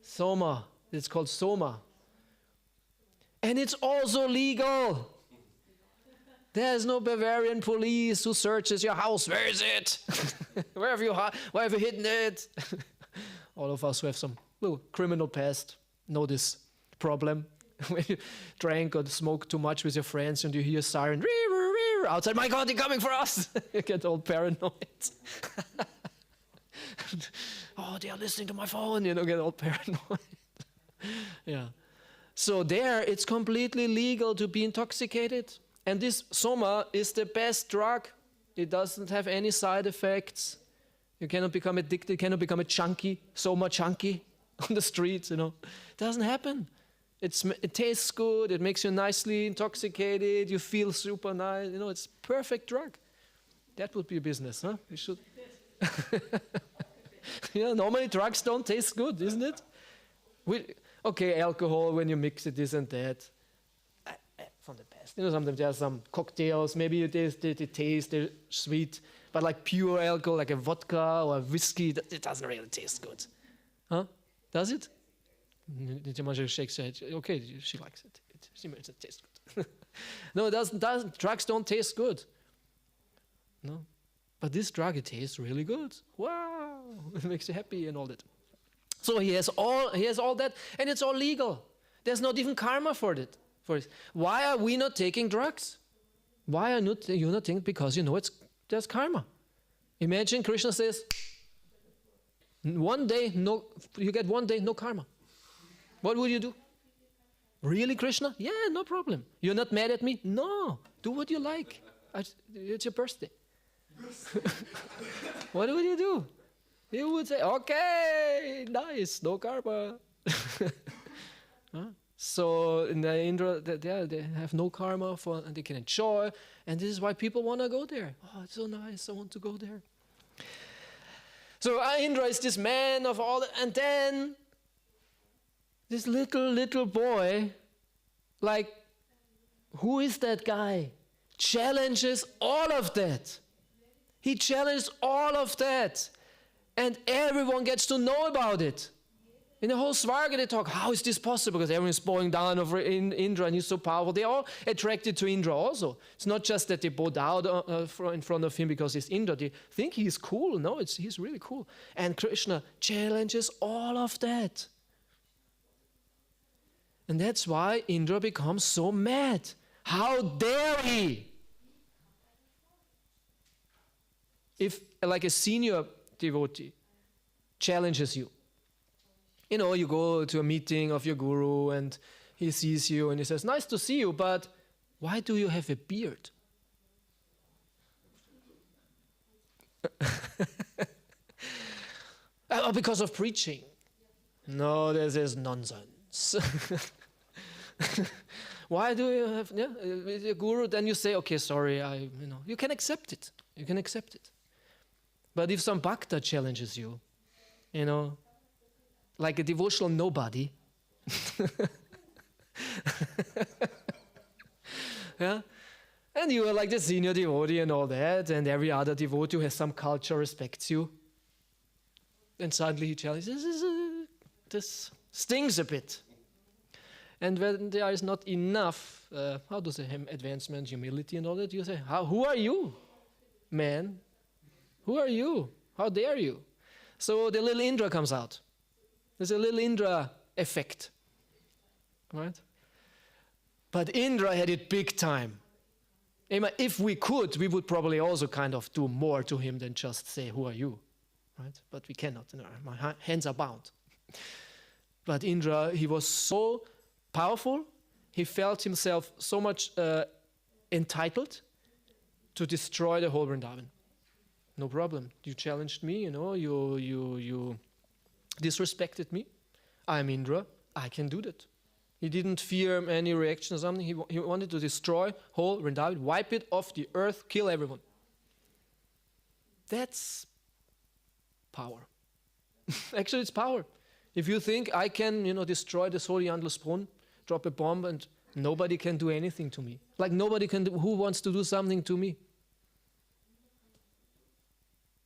Soma. It's called Soma. And it's also legal. There's no Bavarian police who searches your house. Where is it? Where have you hidden it? All of us who have some little criminal past know this problem. When you drank or smoked too much with your friends and you hear a siren outside, my God, they're coming for us. You get all paranoid. Oh, they are listening to my phone. Get all paranoid. Yeah. So there, it's completely legal to be intoxicated. And this Soma is the best drug. It doesn't have any side effects. You cannot become addicted. You cannot become a junkie, Soma junkie on the streets, It doesn't happen. It tastes good. It makes you nicely intoxicated. You feel super nice. It's perfect drug. That would be a business, huh? You should. Normally drugs don't taste good, isn't it? Alcohol, when you mix it, this and that. From the past. Sometimes there are some cocktails, maybe they taste, they're sweet, but like pure alcohol, like a vodka or a whiskey, it doesn't really taste good. Huh? Does it? She shakes her head. Okay, she likes it. It tastes good. No, it doesn't. Drugs don't taste good. No. But this drug, it tastes really good. Wow! It makes you happy and all that. So he has all that, and it's all legal. There's not even karma for it. Why are we not taking drugs? Why are you not taking? Because there's karma. Imagine Krishna says, you get 1 day, no karma. What would you do? Really, Krishna? Yeah, no problem. You're not mad at me? No, do what you like. It's your birthday. What would you do? You would say, okay, nice, no karma. Huh? So in the Indra, they have no karma and they can enjoy, and this is why people want to go there. Oh, it's so nice, I want to go there. So Indra is this man of all, and then this little boy, like, who is that guy? Challenges all of that. He challenges all of that. And everyone gets to know about it. In the whole Svarga they talk, how is this possible? Because everyone is bowing down over Indra and he's so powerful. They're all attracted to Indra also. It's not just that they bow down in front of him because he's Indra. They think he's cool. No, he's really cool. And Krishna challenges all of that. And that's why Indra becomes so mad. How dare he? If like a senior devotee challenges you, you go to a meeting of your guru and he sees you and he says, nice to see you, but why do you have a beard? Because of preaching. No, this is nonsense. Why do you have with your guru? Then you say, okay, sorry, you can accept it. You can accept it. But if some bhakta challenges you, like a devotional nobody, yeah, and you are like the senior devotee and all that, and every other devotee who has some culture respects you, and suddenly he challenges, this stings a bit. And when there is not enough, how do they have advancement, humility and all that, you say, who are you, man? Who are you? How dare you? So the little Indra comes out. There's a little Indra effect, right? But Indra had it big time. If we could, we would probably also kind of do more to him than just say, who are you, right? But we cannot. My hands are bound. But Indra, he was so powerful, he felt himself so much entitled to destroy the whole Vrindavan. No problem. You challenged me, you disrespected me. I'm Indra. I can do that. He didn't fear any reaction or something. He wanted to destroy whole Vrindavan, wipe it off the earth, kill everyone. That's power. Actually, it's power. If you think I can, destroy this whole Yandelsbrunn, drop a bomb, and nobody can do anything to me. Like nobody can do, who wants to do something to me?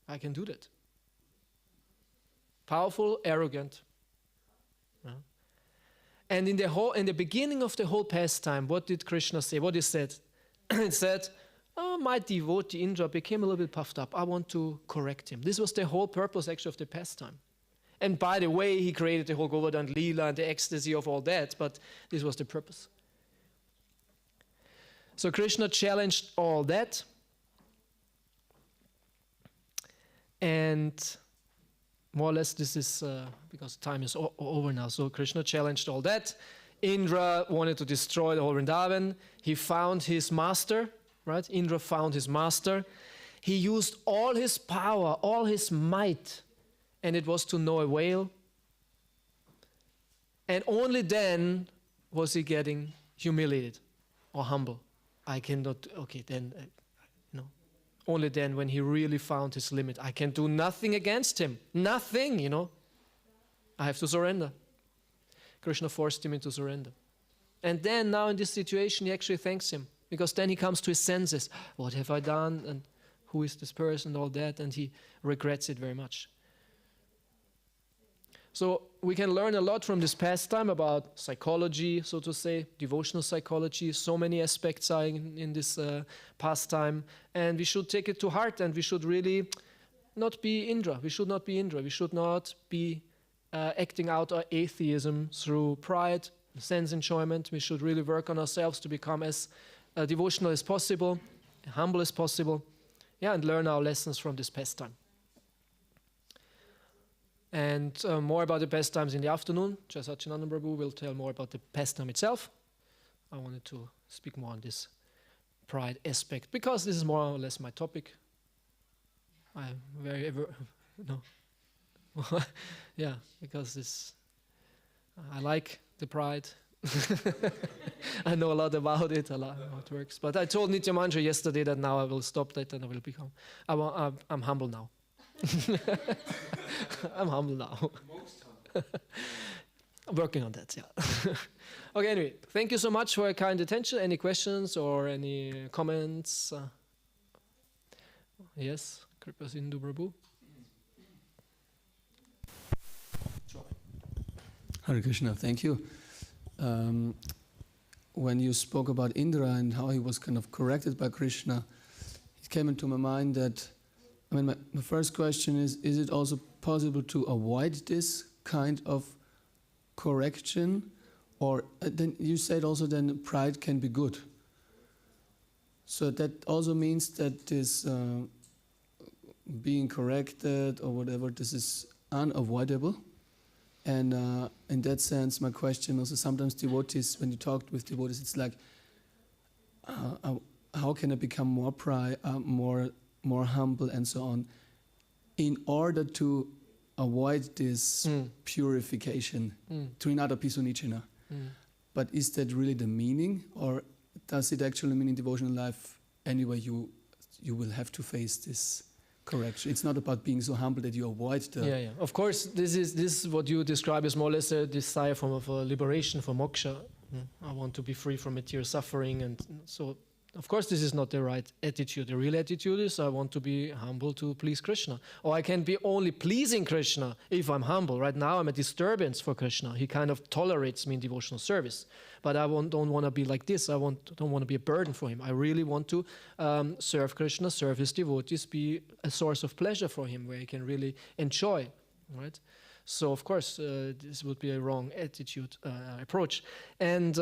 I can do that. Powerful, arrogant. Yeah. And in the beginning of the whole pastime, what did Krishna say? What he said? He said, my devotee Indra became a little bit puffed up. I want to correct him. This was the whole purpose actually of the pastime. And by the way, he created the whole Govardhan Leela and the ecstasy of all that, but this was the purpose. So Krishna challenged all that. And more or less this is, because time is over now, so Krishna challenged all that. Indra wanted to destroy the whole Vrindavan. He found his master, right? Indra found his master. He used all his power, all his might, and it was to no avail. And only then was he getting humiliated or humble. I cannot, okay, then, only then when he really found his limit. I can do nothing against him. Nothing, I have to surrender. Krishna forced him into surrender. And then now in this situation, he actually thanks him. Because then he comes to his senses. What have I done? And who is this person? And all that. And he regrets it very much. So we can learn a lot from this pastime about psychology, so to say, devotional psychology. So many aspects are in this pastime. And we should take it to heart, and we should really not be Indra. We should not be Indra. We should not be acting out our atheism through pride, sense enjoyment. We should really work on ourselves to become as devotional as possible, humble as possible, and learn our lessons from this pastime. And more about the pastimes in the afternoon. Ananda Prabhu will tell more about the pastime itself. I wanted to speak more on this pride aspect because this is more or less my topic. I'm very because I like the pride. I know a lot about it, a lot how it works. But I told Nitya Mantra yesterday that now I will stop that and I will become. I'm humble now. I'm humble now. I'm working on that, yeah. Okay, anyway, thank you so much for your kind attention. Any questions or any comments? Yes, Kripa Sindhu Prabhu. Hare Krishna, thank you. When you spoke about Indra and how he was kind of corrected by Krishna, it came into my mind that, my first question is it also possible to avoid this kind of correction? Or then you said also then pride can be good. So that also means that this being corrected or whatever, this is unavoidable. And in that sense, my question also, sometimes devotees, when you talk with devotees, it's like, how can I become more humble and so on, in order to avoid this purification, trinada pisunichana. But is that really the meaning, or does it actually mean in devotional life anyway you will have to face this correction? It's not about being so humble that you avoid the... Yeah. Of course, this is what you describe as more or less a desire of liberation, for moksha. I want to be free from material suffering, and so of course this is not the right attitude. The real attitude is I want to be humble to please Krishna. Or I can be only pleasing Krishna if I'm humble. Right now I'm a disturbance for Krishna. He kind of tolerates me in devotional service. But I don't want to be like this. I don't want to be a burden for him. I really want to serve Krishna, serve his devotees, be a source of pleasure for him where he can really enjoy, right? So, of course, this would be a wrong attitude, approach. And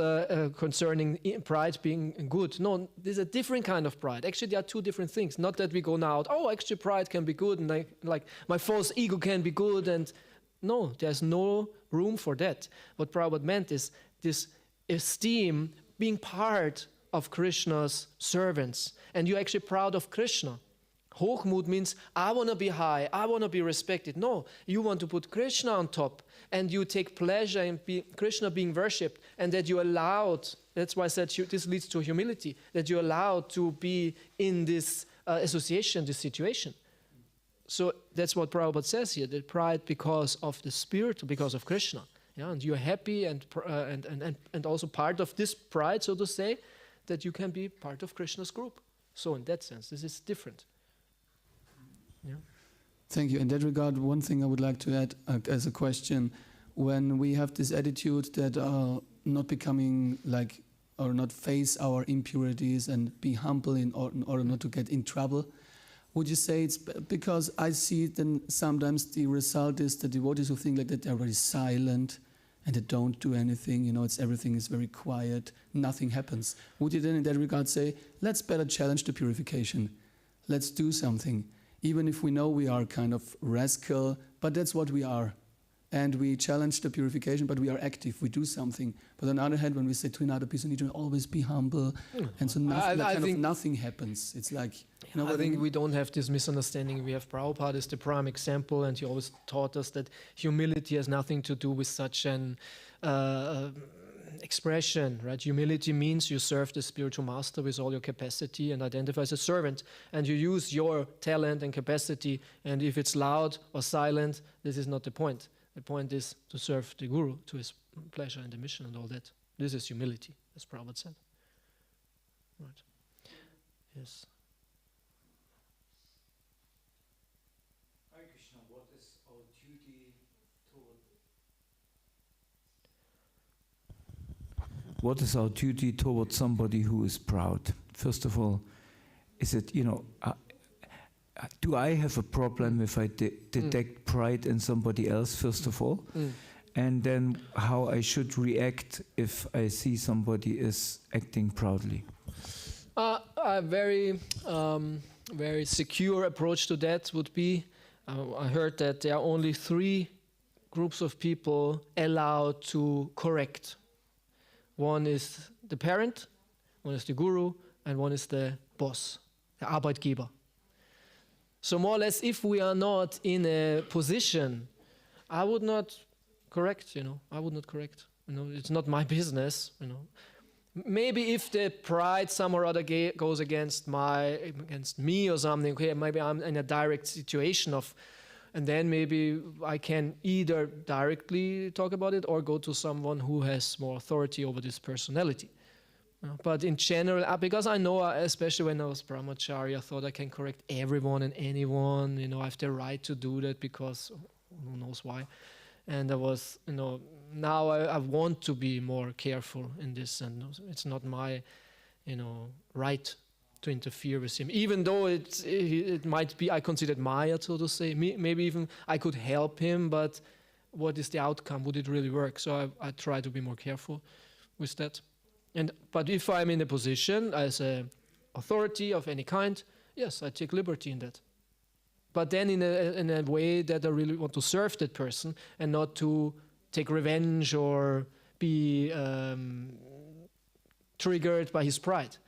concerning pride being good, no, there's a different kind of pride. Actually, there are two different things. Not that we go now out, actually pride can be good, and like my false ego can be good, and no, there's no room for that. What Prabhupada meant is this esteem, being part of Krishna's servants, and you're actually proud of Krishna. Hochmut means, I want to be high, I want to be respected. No, you want to put Krishna on top, and you take pleasure in Krishna being worshipped, and that you're allowed, that's why I said this leads to humility, that you're allowed to be in this association, this situation. So that's what Prabhupada says here, that pride because of the spirit, because of Krishna. Yeah, and you're happy and also part of this pride, so to say, that you can be part of Krishna's group. So in that sense, this is different. Yeah. Thank you. In that regard, one thing I would like to add as a question, when we have this attitude that not becoming like, or not face our impurities and be humble in order not to get in trouble, would you say it's because I see then sometimes the result is the devotees who think like that they're very silent and they don't do anything, everything is very quiet, nothing happens. Would you then in that regard say, let's better challenge the purification, let's do something, even if we know we are kind of rascal, but that's what we are. And we challenge the purification, but we are active, we do something. But on the other hand, when we say trinada pisunichana, always be humble, and so nothing happens. It's like, I think we don't have this misunderstanding. We have Prabhupada as the prime example, and he always taught us that humility has nothing to do with such an expression, right? Humility means you serve the spiritual master with all your capacity and identify as a servant, and you use your talent and capacity, and if it's loud or silent, this is not the point. The point is to serve the Guru to his pleasure and the mission and all that. This is humility, as Prabhupada said. Right. Yes. Hare Krishna, what is our duty toward... What is our duty toward somebody who is proud? First of all, is it, do I have a problem if I detect pride in somebody else, first of all? And then how I should react if I see somebody is acting proudly? A very, very secure approach to that would be, I heard that there are only 3 groups of people allowed to correct. One is the parent, one is the guru, and one is the boss, the Arbeitgeber. So more or less, if we are not in a position, I would not correct, I would not correct. It's not my business, Maybe if the pride some or other goes against me or something, okay, maybe I'm in a direct situation and then maybe I can either directly talk about it or go to someone who has more authority over this personality. But in general, because I know, especially when I was brahmachari, I thought I can correct everyone and anyone, I have the right to do that because who knows why. And I was, now I want to be more careful in this, and it's not my, right to interfere with him. Even though it might be, I consider it Maya, so to say. Maybe even I could help him, but what is the outcome? Would it really work? So I try to be more careful with that. But if I'm in a position as an authority of any kind, yes, I take liberty in that. But then in a way that I really want to serve that person and not to take revenge or be triggered by his pride.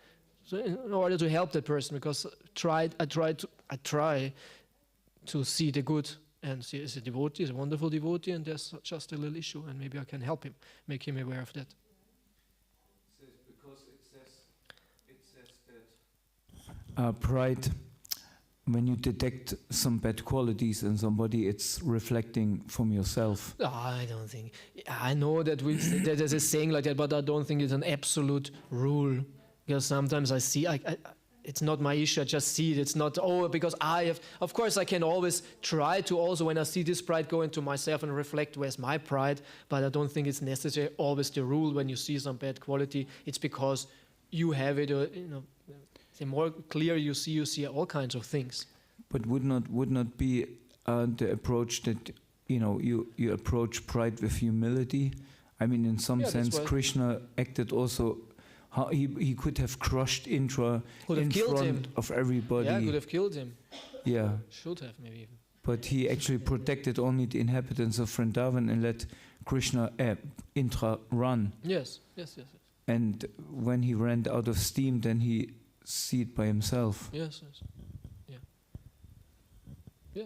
So in order to help that person, because I try to see the good and see as a devotee, as a wonderful devotee, and there's just a little issue, and maybe I can help him, make him aware of that. Because it says that pride. When you detect some bad qualities in somebody, it's reflecting from yourself. I don't think. I know that there's a saying like that, but I don't think it's an absolute rule. Because sometimes I see, it's not my issue, I just see it. It's not, because of course I can always try to also, when I see this pride, go into myself and reflect where's my pride, but I don't think it's necessary, always the rule when you see some bad quality, it's because you have it, the more clear you see all kinds of things. But would not be the approach that you approach pride with humility? I mean, in some sense, Krishna acted also. How he could have crushed Indra in front of everybody. Yeah, could have killed him. Yeah, should have maybe even. But he actually protected only the inhabitants of Vrindavan and let Indra run. Yes. And when he ran out of steam, then he see it by himself. Yes. Yeah.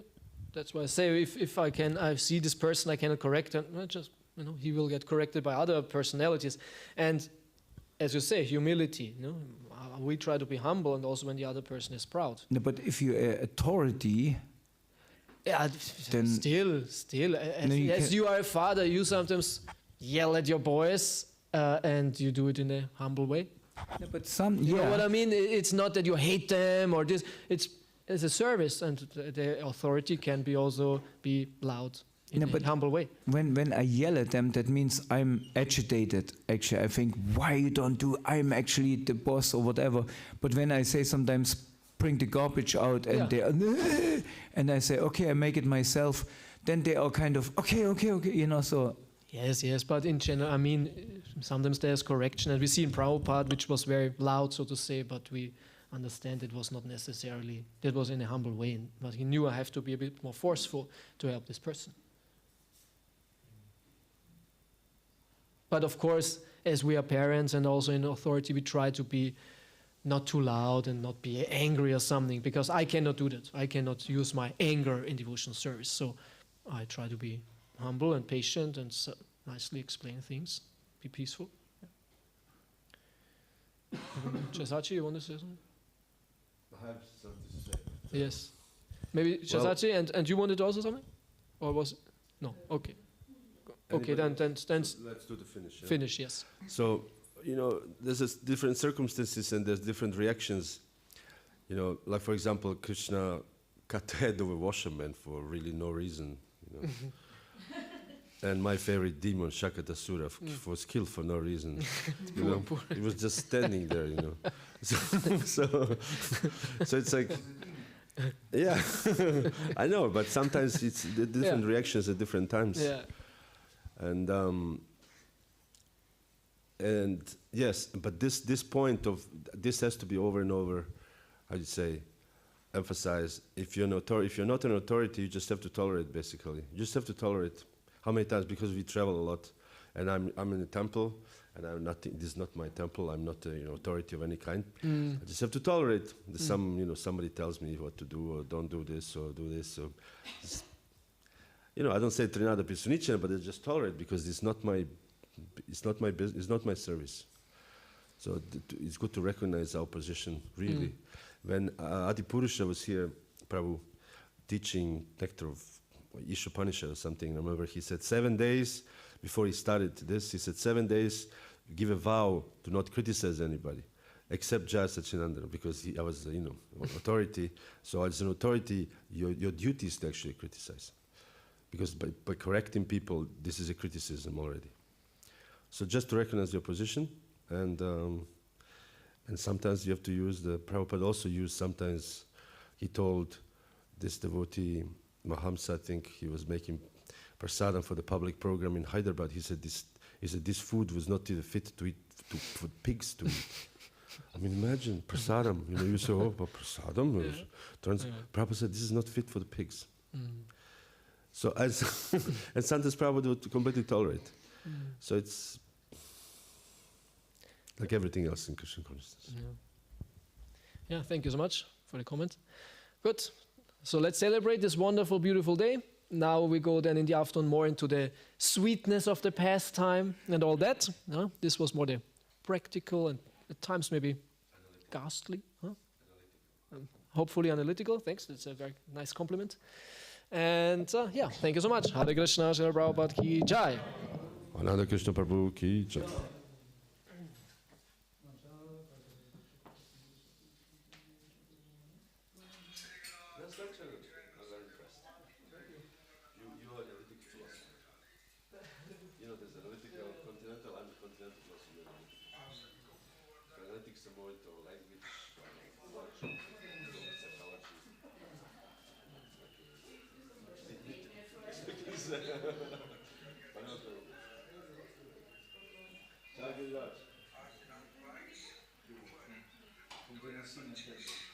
That's why I say if I see this person I cannot correct, and just he will get corrected by other personalities. And as you say, humility. We try to be humble, and also when the other person is proud. No, but if you're authority, then still, as you are a father, you sometimes yell at your boys, and you do it in a humble way. Yeah, but you know what I mean? It's not that you hate them or this. It's a service, and the authority can also be loud in a humble way. When I yell at them, that means I'm agitated. Actually, I think, why you don't do? I'm actually the boss or whatever. But when I say sometimes, bring the garbage out, and they are, and I say, okay, I make it myself. Then they are kind of okay, so. Yes, but in general, I mean, sometimes there's correction, and we see in Prabhupada, which was very loud, so to say, but we understand it was not necessarily, that was in a humble way, but he knew I have to be a bit more forceful to help this person. But of course, as we are parents and also in authority, we try to be not too loud and not be angry or something, because I cannot do that. I cannot use my anger in devotional service, so I try to be humble and patient and nicely explain things, be peaceful. Chasachi, you want to say something? I have something to say. Yes. Maybe Chasachi, and you wanted also something? Or was it? No, okay. Okay, then let's do the finish. Yeah? Finish, yes. So, there's different circumstances and there's different reactions. Like for example, Krishna cut the head of a washerman for really no reason. And my favorite demon, Shakatasura, was killed for no reason. He was just standing there, So it's like, Yeah, I know, but sometimes it's the different reactions at different times. Yeah. And yes, but this point of this has to be over and over. How do you say? Emphasize. If you're not an authority, you just have to tolerate. Basically, you just have to tolerate. How many times? Because we travel a lot, and I'm in a temple, and I'm not. This is not my temple. I'm not a authority of any kind. I just have to tolerate. Somebody tells me what to do, or don't do this, or do this. So, I don't say Trinada Pisunichana, but I just tolerate because it's not my business. It's not my service. So it's good to recognize our position really. When Adipurusha was here, Prabhu, teaching nectar of Ishopanishad or something, I remember he said 7 days before he started this, he said 7 days, give a vow to not criticize anybody, except Jaya Sachinandana, because I was, authority. So as an authority, your duty is to actually criticize. Because by correcting people, this is a criticism already. So just to recognize your position, and sometimes you have to use Prabhupada also used sometimes, he told this devotee, Mahamsa, I think he was making prasadam for the public program in Hyderabad. He said this food was not even fit to eat, for pigs to eat. I mean, imagine prasadam. You say, oh, but prasadam. Prabhupada said this is not fit for the pigs. So and sometimes Prabhupada would completely tolerate. So it's like everything else in Krishna consciousness. Yeah, thank you so much for the comment. Good. So let's celebrate this wonderful, beautiful day. Now we go then in the afternoon more into the sweetness of the pastime and all that. This was more the practical and at times maybe ghastly. Hopefully analytical. Thanks. That's a very nice compliment. And thank you so much. Hare Krishna, Srila Prabhupada ki jai. Ananda Krishna Prabhu ki jai. There's analytical, continental, I'm a continental philosophy. Analytics are more into language, logic, psychology. Ciao,